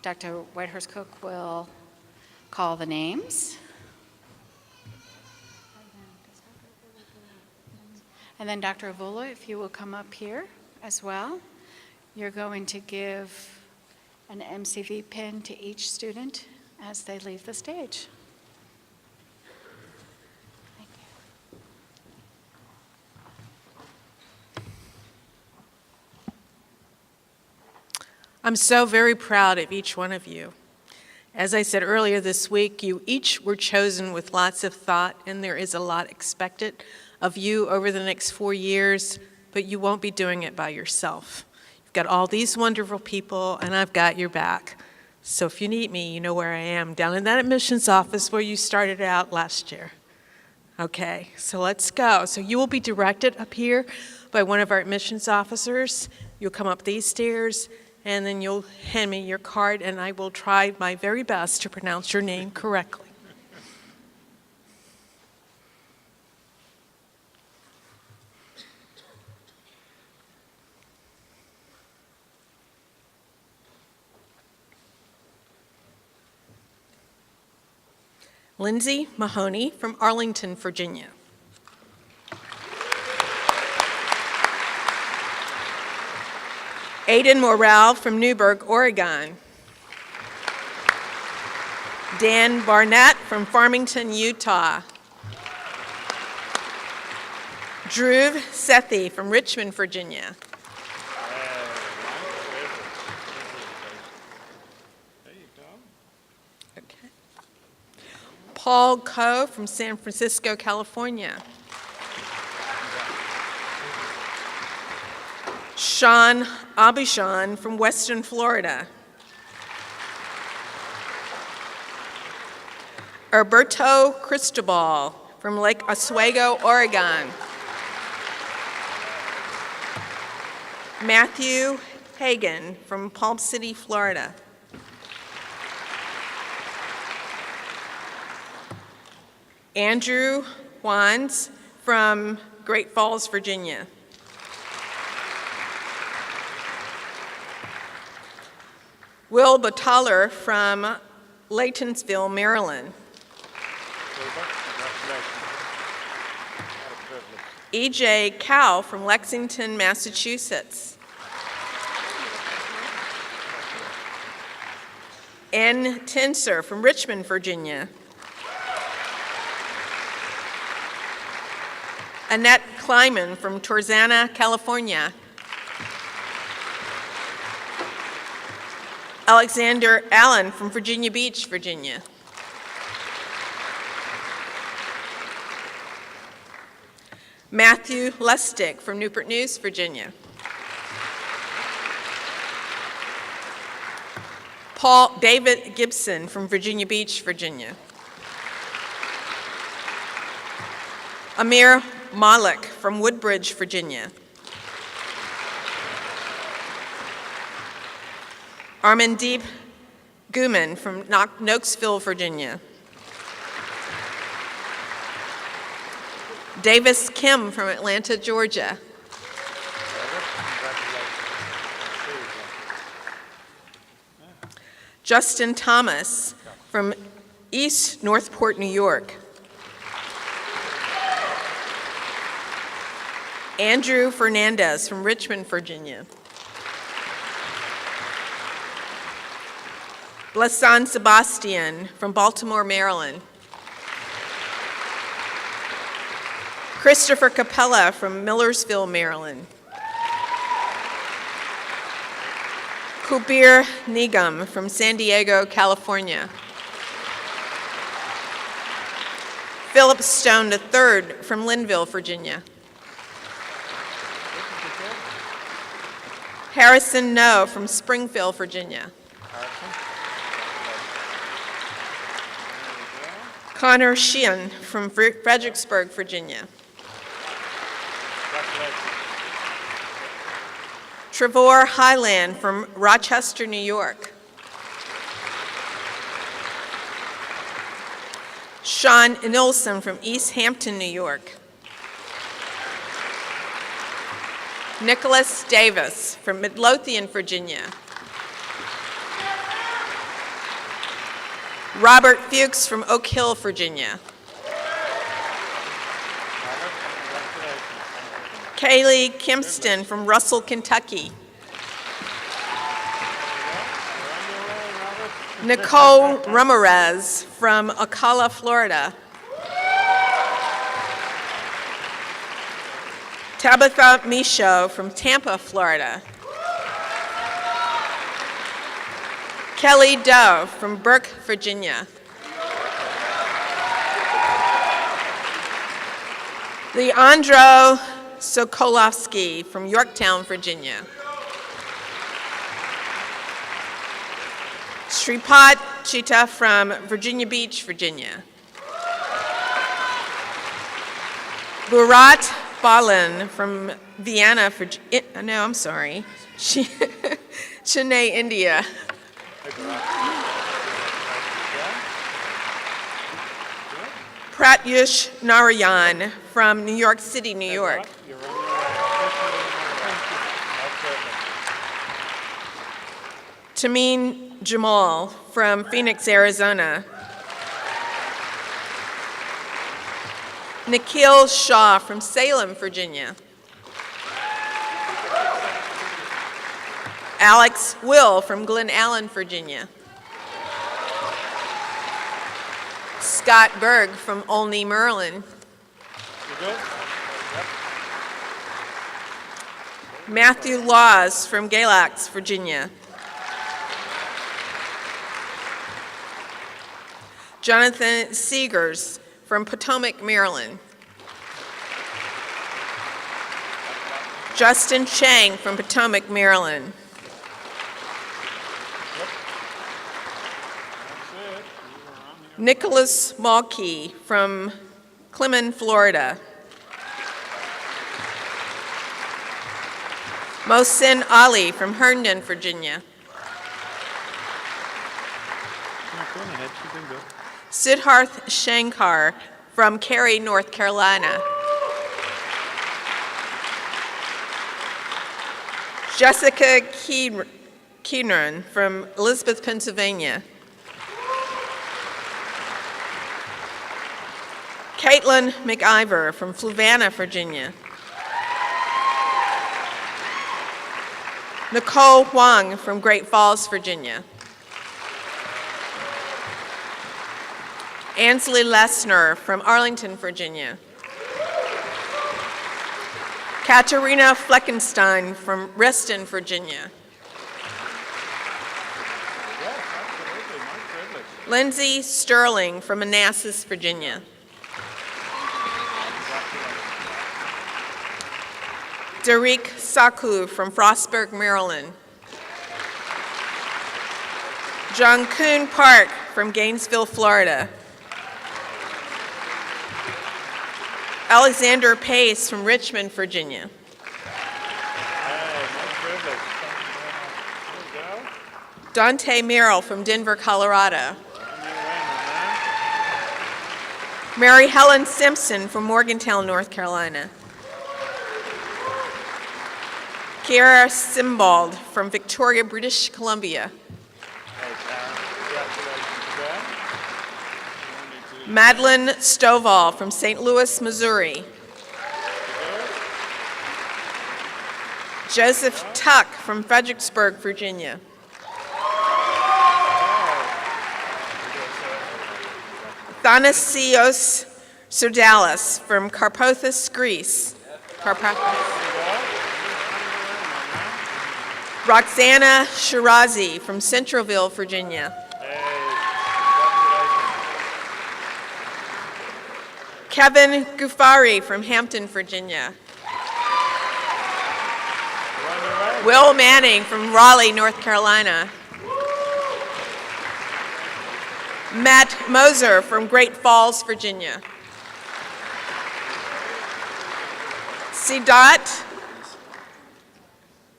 Dr. Whitehurst Cook will call the names. And then Dr. Avula, if you will come up here as well. You're going to give an MCV pin to each student as they leave the stage. Thank you. I'm so very proud of each one of you. As I said earlier this week, you each were chosen with lots of thought, and there is a lot expected of you over the next 4 years, but you won't be doing it by yourself. You've got all these wonderful people, and I've got your back. So if you need me, you know where I am, down in that admissions office where you started out last year. Okay, so let's go. So you will be directed up here by one of our admissions officers. You'll come up these stairs, and then you'll hand me your card, and I will try my very best to pronounce your name correctly. Lindsay Mahoney from Arlington, Virginia. Aiden Morrell from Newberg, Oregon. Dan Barnett from Farmington, Utah. Dhruv Sethi from Richmond, Virginia. There you go. Okay. Paul Coe from San Francisco, California. Sean Abishan from Western Florida. Alberto Cristobal from Lake Oswego, Oregon. Matthew Hagan from Palm City, Florida. Andrew Wands from Great Falls, Virginia. Will Bataller from Laytonsville, Maryland. E.J. Cow from Lexington, Massachusetts. Ann Tinser from Richmond, Virginia. Annette Kleiman from Torzana, California. Alexander Allen from Virginia Beach, Virginia. Matthew Lustig from Newport News, Virginia. David Gibson from Virginia Beach, Virginia. Amir Malik from Woodbridge, Virginia. Armandeep Guman from Knoxville, Virginia. Davis Kim from Atlanta, Georgia. Justin Thomas from East Northport, New York. Andrew Fernandez from Richmond, Virginia. Blasan Sebastian from Baltimore, Maryland. Christopher Capella from Millersville, Maryland. Kubir Nigam from San Diego, California. Philip Stone III from Linville, Virginia. Harrison No from Springfield, Virginia. Connor Sheehan from Fredericksburg, Virginia. Trevor Highland from Rochester, New York. Sean Nilsson from East Hampton, New York. Nicholas Davis from Midlothian, Virginia. Robert Fuchs from Oak Hill, Virginia. Kaylee Kempston from Russell, Kentucky. Nicole Ramirez from Ocala, Florida. Tabitha Michaud from Tampa, Florida. Kelly Doe from Burke, Virginia. Leandro Sokolovsky from Yorktown, Virginia. Sripat Chita from Virginia Beach, Virginia. Burat Balin from Vienna, Virginia. No, I'm sorry. Chennai, India. Pratyush Narayan from New York City, New York. Tameen Jamal from Phoenix, Arizona. Nikhil Shah from Salem, Virginia. Alex Will from Glen Allen, Virginia. Scott Berg from Olney, Maryland. Matthew Laws from Galax, Virginia. Jonathan Seegers from Potomac, Maryland. Justin Chang from Potomac, Maryland. Nicholas Malkey from Clemen, Florida. Mohsin Ali from Herndon, Virginia. Siddharth Shankar from Cary, North Carolina. Jessica Keenan from Elizabeth, Pennsylvania. Caitlin McIver from Fluvanna, Virginia. Nicole Huang from Great Falls, Virginia. Ansley Lessner from Arlington, Virginia. Katerina Fleckenstein from Reston, Virginia. Lindsay Sterling from Manassas, Virginia. Derek Saku from Frostburg, Maryland. John Kuhn Park from Gainesville, Florida. Alexander Pace from Richmond, Virginia. Dante Merrill from Denver, Colorado. Mary Helen Simpson from Morgantown, North Carolina. Kiara Simbald from Victoria, British Columbia. Madeline Stovall from St. Louis, Missouri. Joseph Tuck from Fredericksburg, Virginia. Thanasios Sodalis from Carpothos, Greece. Roxana Shirazi from Centralville, Virginia. Kevin Gufari from Hampton, Virginia. Will Manning from Raleigh, North Carolina. Matt Moser from Great Falls, Virginia. Sidat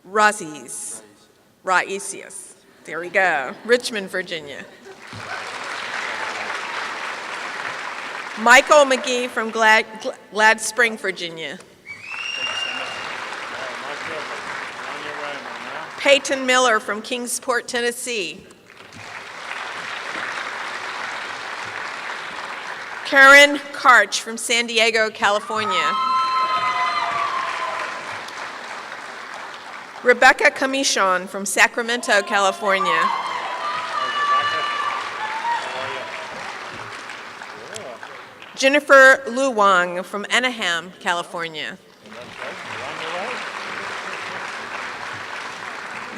Raisius, there we go, Richmond, Virginia. Michael McGee from Glad Spring, Virginia. Peyton Miller from Kingsport, Tennessee. Karen Karch from San Diego, California. Rebecca Commichon from Sacramento, California. Jennifer Luwang from Anaheim, California.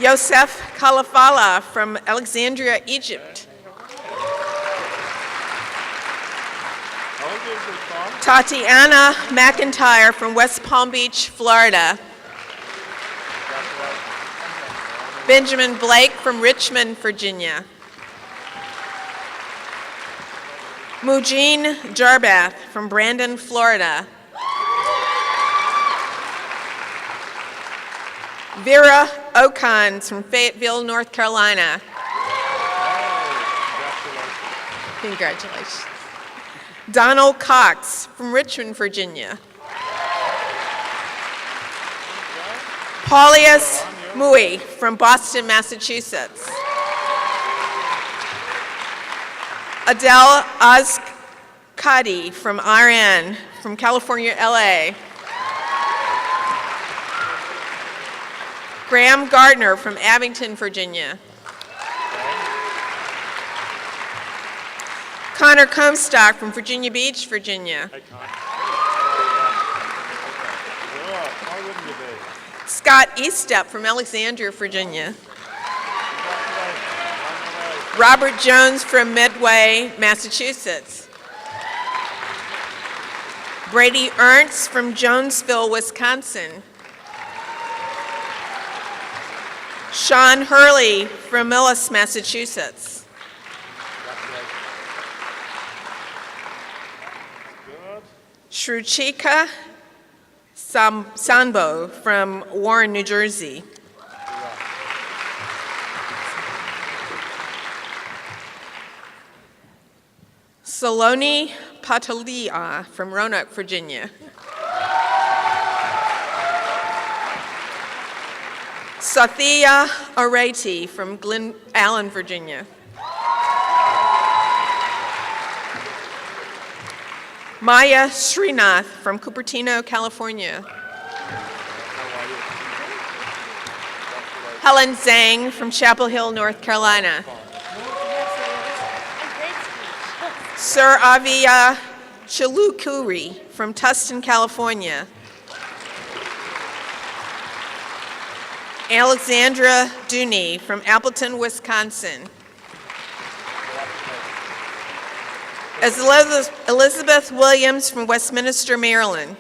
Yosef Kalafala from Alexandria, Egypt. Tatiana McIntyre from West Palm Beach, Florida. Benjamin Blake from Richmond, Virginia. Mujin Jarbath from Brandon, Florida. Vera Okans from Fayetteville, North Carolina. Congratulations. Donald Cox from Richmond, Virginia. Paulius Mui from Boston, Massachusetts. Adele Azkadi from RN from California, LA. Graham Gardner from Abington, Virginia. Connor Comstock from Virginia Beach, Virginia. Scott Eastep from Alexandria, Virginia. Robert Jones from Midway, Massachusetts. Brady Ernst from Jonesville, Wisconsin. Sean Hurley from Millis, Massachusetts. Shruchika Sambo from Warren, New Jersey. Saloni Patalia from Roanoke, Virginia. Sathya Areti from Glen Allen, Virginia. Maya Srinath from Cupertino, California. Helen Zhang from Chapel Hill, North Carolina. Sir Avia Chilukuri from Tustin, California. Alexandra Dooney from Appleton, Wisconsin. Elizabeth Williams from Westminster, Maryland.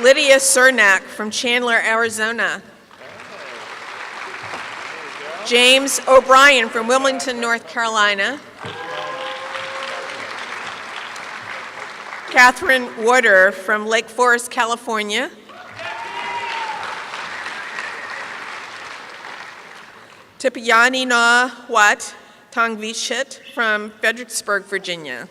Lydia Cernak from Chandler, Arizona. James O'Brien from Wilmington, North Carolina. Catherine Warder from Lake Forest, California. Tipiani Na Wat Tongvishit from Fredericksburg, Virginia.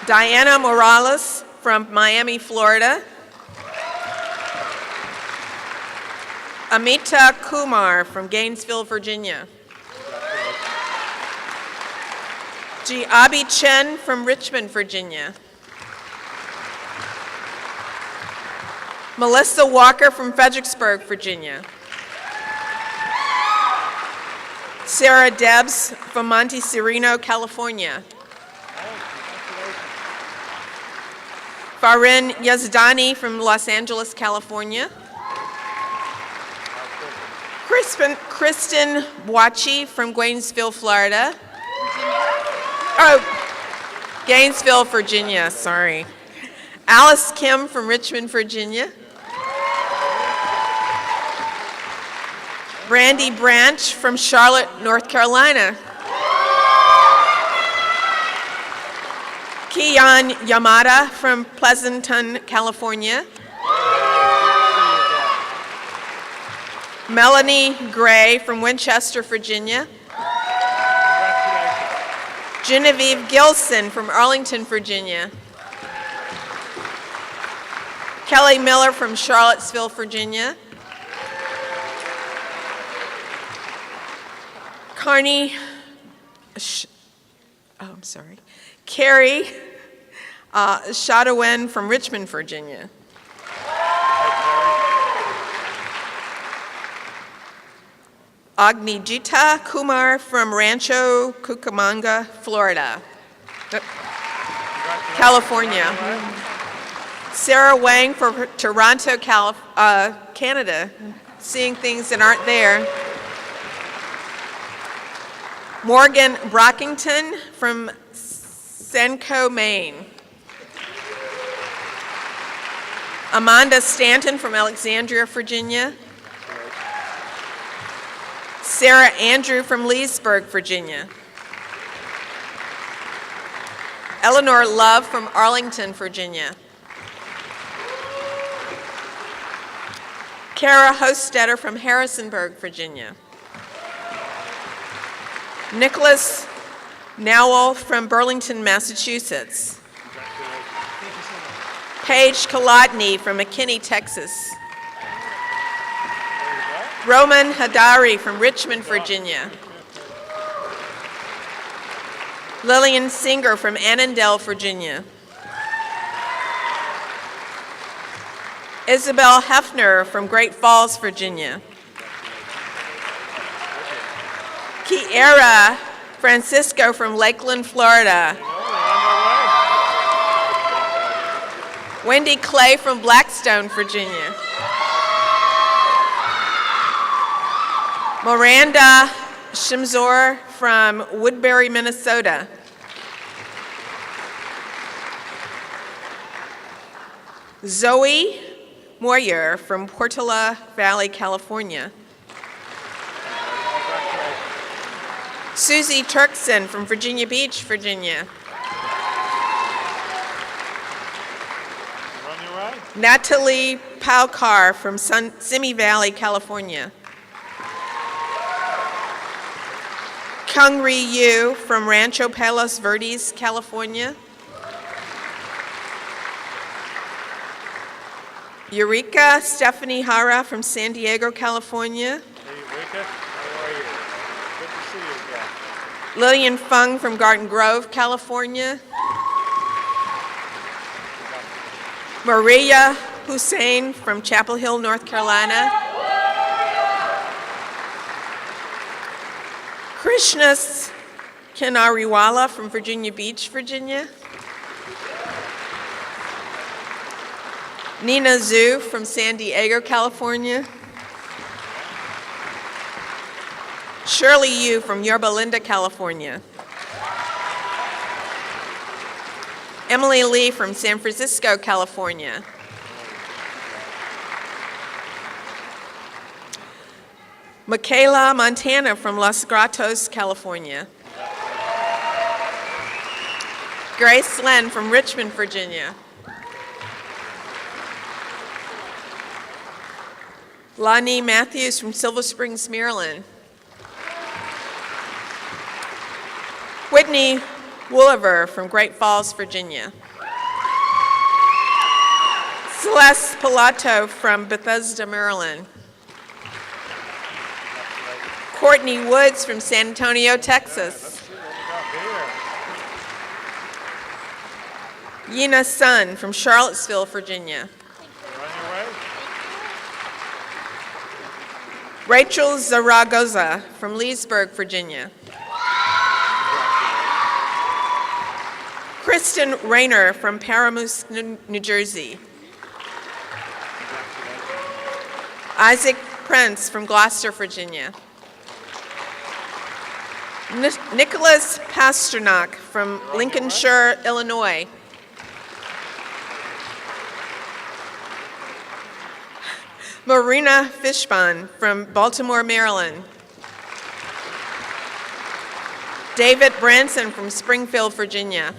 Diana Morales from Miami, Florida. Amita Kumar from Gainesville, Virginia. Abi Chen from Richmond, Virginia. Melissa Walker from Fredericksburg, Virginia. Sarah Debs from Monte Sereno, California. Farin Yazdani from Los Angeles, California. Kristen Wachi from Gainesville, Florida. Oh, Gainesville, Virginia, sorry. Alice Kim from Richmond, Virginia. Brandy Branch from Charlotte, North Carolina. Kian Yamada from Pleasanton, California. Melanie Gray from Winchester, Virginia. Genevieve Gilson from Arlington, Virginia. Kelly Miller from Charlottesville, Virginia. Carrie Shadowin from Richmond, Virginia. Agnijita Kumar from Rancho Cucamonga, Florida. California. Sarah Wang from Toronto, Canada. Seeing things that aren't there. Morgan Brockington from Senco, Maine. Amanda Stanton from Alexandria, Virginia. Sarah Andrew from Leesburg, Virginia. Eleanor Love from Arlington, Virginia. Kara Hostetter from Harrisonburg, Virginia. Nicholas Nowell from Burlington, Massachusetts. Paige Kolodny from McKinney, Texas. Roman Hadari from Richmond, Virginia. Lillian Singer from Annandale, Virginia. Isabel Hefner from Great Falls, Virginia. Kiera Francisco from Lakeland, Florida. Wendy Clay from Blackstone, Virginia. Miranda Shimzor from Woodbury, Minnesota. Zoe Moyer from Portola Valley, California. Susie Turkson from Virginia Beach, Virginia. Natalie Paukar from Simi Valley, California. Kung-Ri Yu from Rancho Palos Verdes, California. Eureka Stephanie Hara from San Diego, California. Hey, Eureka, how are you? Good to see you again. Lillian Fung from Garden Grove, California. Maria Hussein from Chapel Hill, North Carolina. Krishnas Kinariwala from Virginia Beach, Virginia. Nina Zhu from San Diego, California. Shirley Yu from Yorba Linda, California. Emily Lee from San Francisco, California. Michaela Montana from Los Gatos, California. Grace Len from Richmond, Virginia. Lonnie Matthews from Silver Springs, Maryland. Whitney Wooliver from Great Falls, Virginia. Celeste Pilato from Bethesda, Maryland. Courtney Woods from San Antonio, Texas. Yina Sun from Charlottesville, Virginia. Rachel Zaragoza from Leesburg, Virginia. Kristen Rayner from Paramus, New Jersey. Isaac Prince from Gloucester, Virginia. Nicholas Pasternak from Lincolnshire, Illinois. Marina Fishbon from Baltimore, Maryland. David Branson from Springfield, Virginia.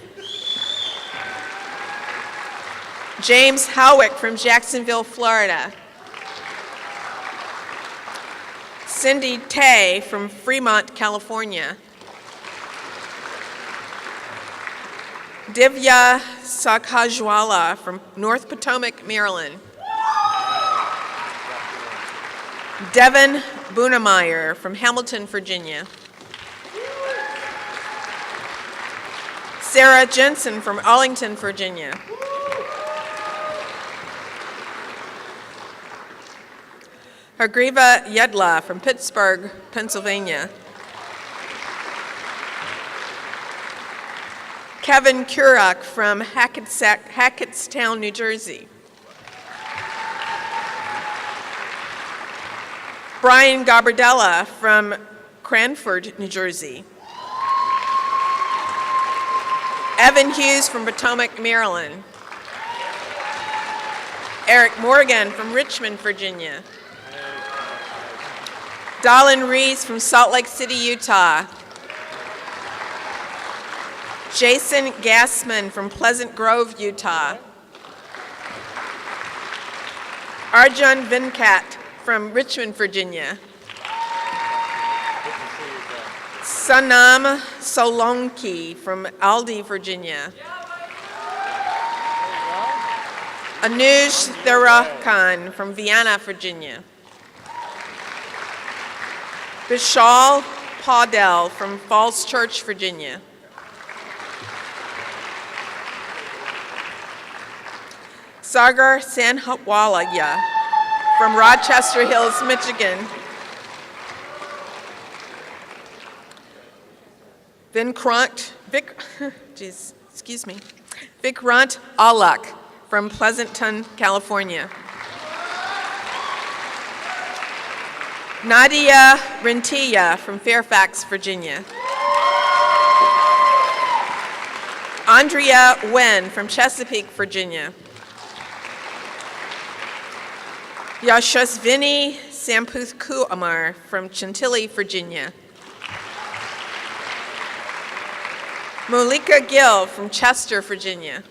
James Howick from Jacksonville, Florida. Cindy Tay from Fremont, California. Divya Sakhajwala from North Potomac, Maryland. Devin Bunemeyer from Hamilton, Virginia. Sarah Jensen from Arlington, Virginia. Hargreeva Yedla from Pittsburgh, Pennsylvania. Kevin Kurak from Hackettstown, New Jersey. Brian Gabardella from Cranford, New Jersey. Evan Hughes from Potomac, Maryland. Eric Morgan from Richmond, Virginia. Dahlin Rees from Salt Lake City, Utah. Jason Gassman from Pleasant Grove, Utah. Arjun Venkat from Richmond, Virginia. Sanam Solanki from Aldi, Virginia. Anuj Therakan from Vienna, Virginia. Vishal Paudel from Falls Church, Virginia. Sagar Sanhawalaya from Rochester Hills, Michigan. Vikrant Alak from Pleasanton, California. Nadia Rentilla from Fairfax, Virginia. Andrea Wen from Chesapeake, Virginia. Yashasvini Samputhkumar from Chantilly, Virginia. Molika Gill from Chester, Virginia.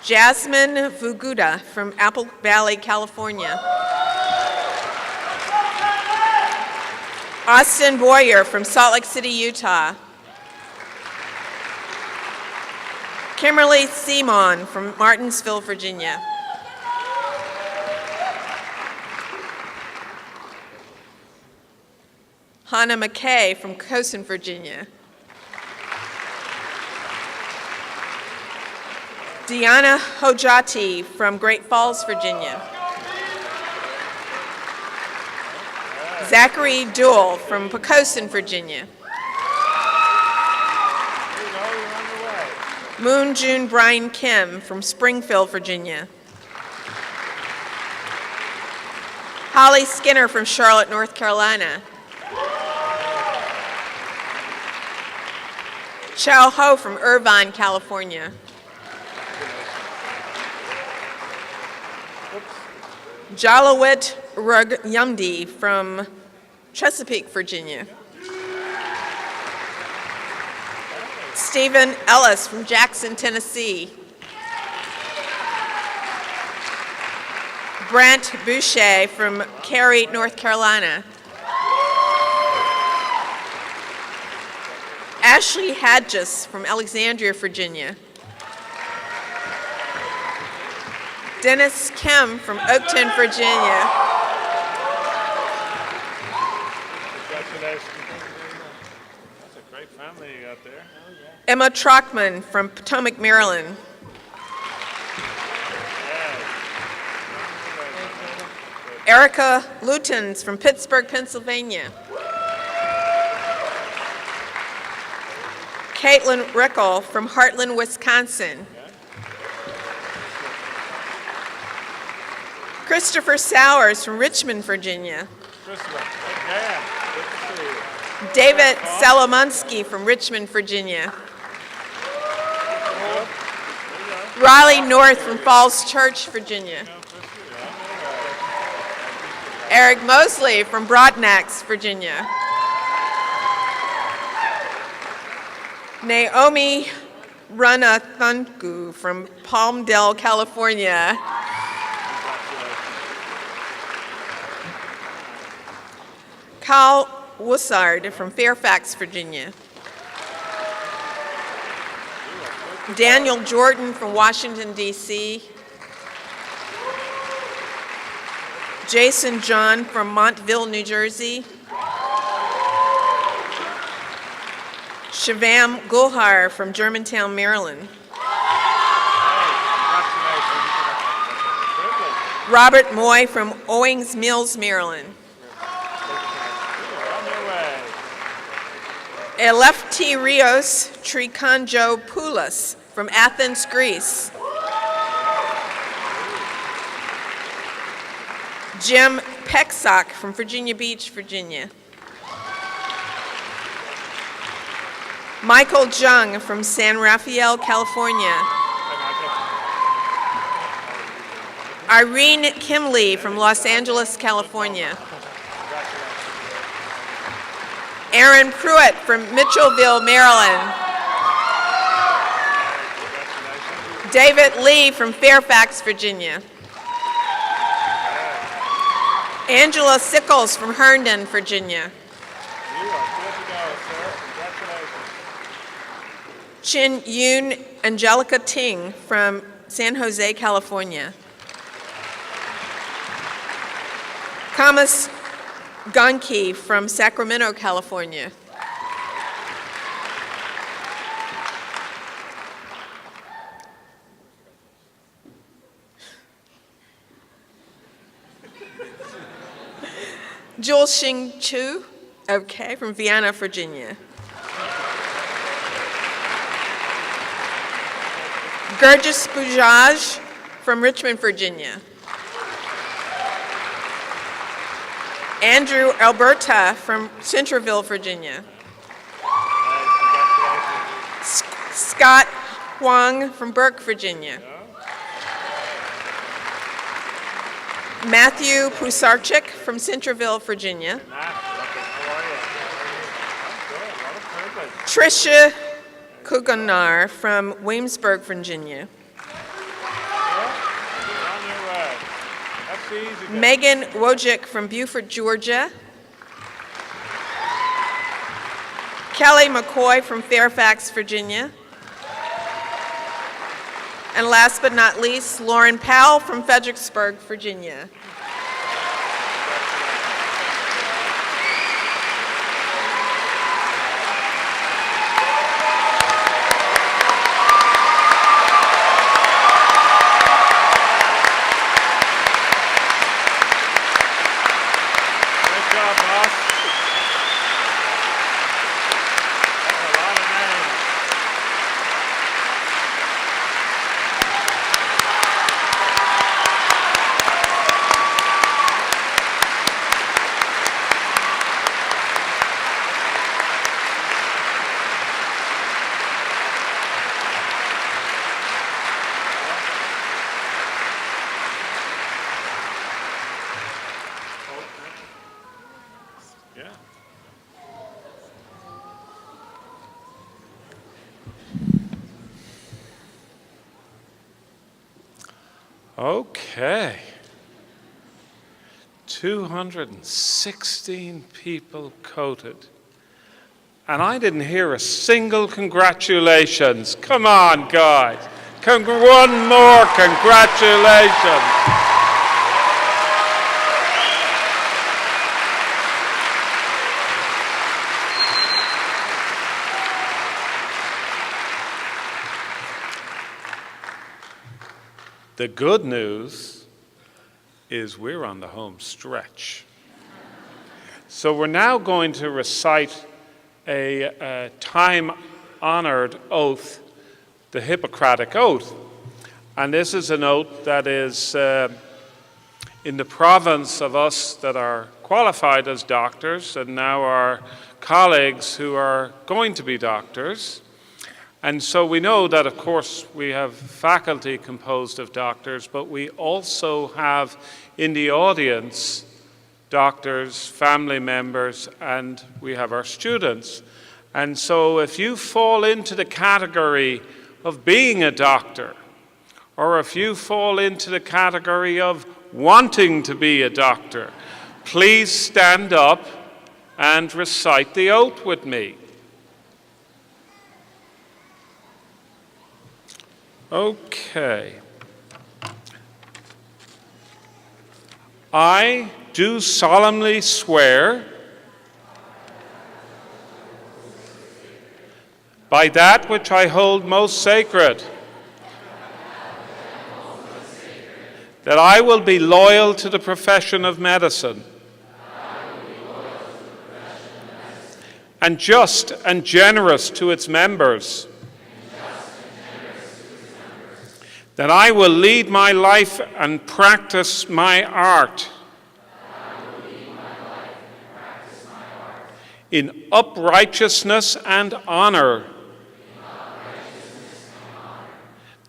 Jasmine Vuguda from Apple Valley, California. Austin Boyer from Salt Lake City, Utah. Kimberly Simon from Martinsville, Virginia. Hannah McKay from Cosin, Virginia. Deanna Hojati from Great Falls, Virginia. Zachary Duell from Poquoson, Virginia. Moon June Brian Kim from Springfield, Virginia. Holly Skinner from Charlotte, North Carolina. Chao Ho from Irvine, California. Jalawit Rugyumdi from Chesapeake, Virginia. Stephen Ellis from Jackson, Tennessee. Brent Boucher from Cary, North Carolina. Ashley Hadges from Alexandria, Virginia. Dennis Kim from Oakton, Virginia. Congratulations. That's a great family you got there. Emma Trockman from Potomac, Maryland. Erica Lutens from Pittsburgh, Pennsylvania. Caitlin Rickle from Heartland, Wisconsin. Christopher Sowers from Richmond, Virginia. Christopher, again, good to see you. David Salamunsky from Richmond, Virginia. Riley North from Falls Church, Virginia. Eric Mosley from Broadnax, Virginia. Naomi Runathungu from Palmdale, California. Kyle Wussard from Fairfax, Virginia. Daniel Jordan from Washington, D.C. Jason John from Montville, New Jersey. Shivam Gulhar from Germantown, Maryland. Robert Moy from Owings Mills, Maryland. Elefti Rios Trikanjo Poulos from Athens, Greece. Jim Peksak from Virginia Beach, Virginia. Michael Jung from San Rafael, California. Irene Kimley from Los Angeles, California. Aaron Pruitt from Mitchellville, Maryland. David Lee from Fairfax, Virginia. Angela Sickles from Herndon, Virginia. Chin Yoon Angelica Ting from San Jose, California. Kamas Gonki from Sacramento, California. Joel Xing Chu, okay, from Vienna, Virginia. Gurgis Bujaj from Richmond, Virginia. Andrew Alberta from Centreville, Virginia. Scott Huang from Burke, Virginia. Matthew Pusarchik from Centreville, Virginia. Tricia Kuganar from Williamsburg, Virginia. Megan Wojcik from Beaufort, Georgia. Kelly McCoy from Fairfax, Virginia. And last but not least, Lauren Powell from Fredericksburg, Virginia. Okay. 216 people coated. And I didn't hear a single congratulations. Come on, guys. One more congratulations. The good news is we're on the home stretch. So we're now going to recite a time-honored oath, the Hippocratic Oath. And this is an oath that is in the province of us that are qualified as doctors and now our colleagues who are going to be doctors. And so we know that, of course, we have faculty composed of doctors, but we also have in the audience doctors, family members, and we have our students. And so if you fall into the category of being a doctor, or if you fall into the category of wanting to be a doctor, please stand up and recite the oath with me. Okay. I do solemnly swear by that which I hold most sacred that I will be loyal to the profession of medicine and just and generous to its members, that I will lead my life and practice my art in uprightness and honor,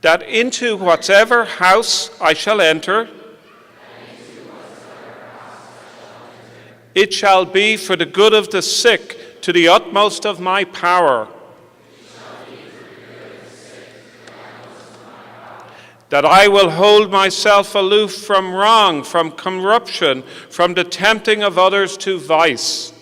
that into whatever house I shall enter, it shall be for the good of the sick to the utmost of my power, that I will hold myself aloof from wrong, from corruption, from the tempting of others to vice,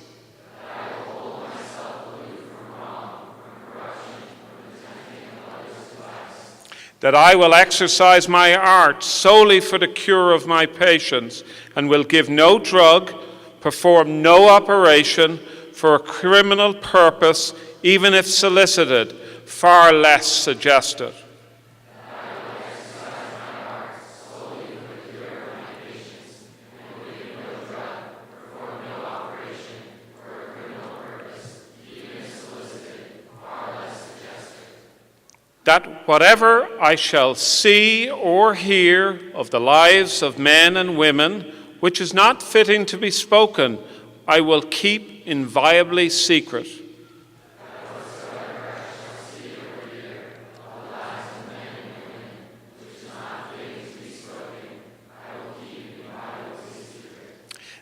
that I will exercise my art solely for the cure of my patients, and will give no drug, perform no operation for a criminal purpose, even if solicited, far less suggested. That whatever I shall see or hear of the lives of men and women, which is not fitting to be spoken, I will keep inviolably secret.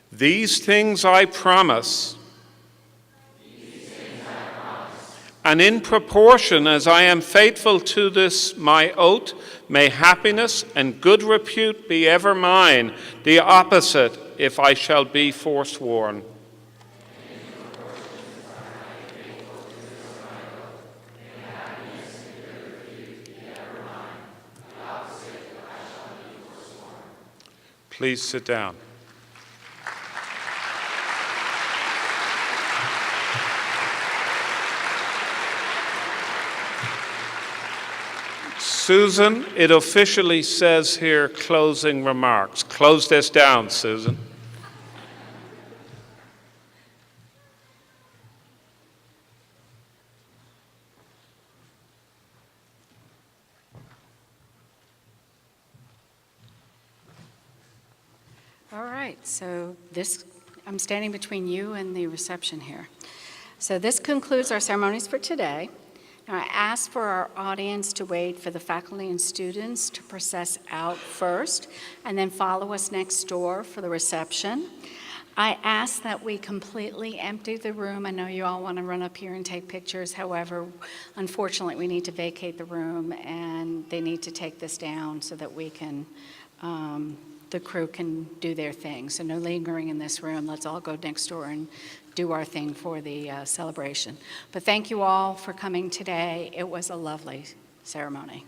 These things I promise, and in proportion as I am faithful to this my oath, may happiness and good repute be ever mine, the opposite if I shall be forsworn. Please sit down. Susan, it officially says here closing remarks. Close this down, Susan. All right, so I'm standing between you and the reception here. So this concludes our ceremonies for today. Now, I ask for our audience to wait for the faculty and students to process out first, and then follow us next door for the reception. I ask that we completely empty the room. I know you all want to run up here and take pictures. However, unfortunately, we need to vacate the room, and they need to take this down so that we can the crew can do their thing. So no lingering in this room. Let's all go next door and do our thing for the celebration. But thank you all for coming today. It was a lovely ceremony.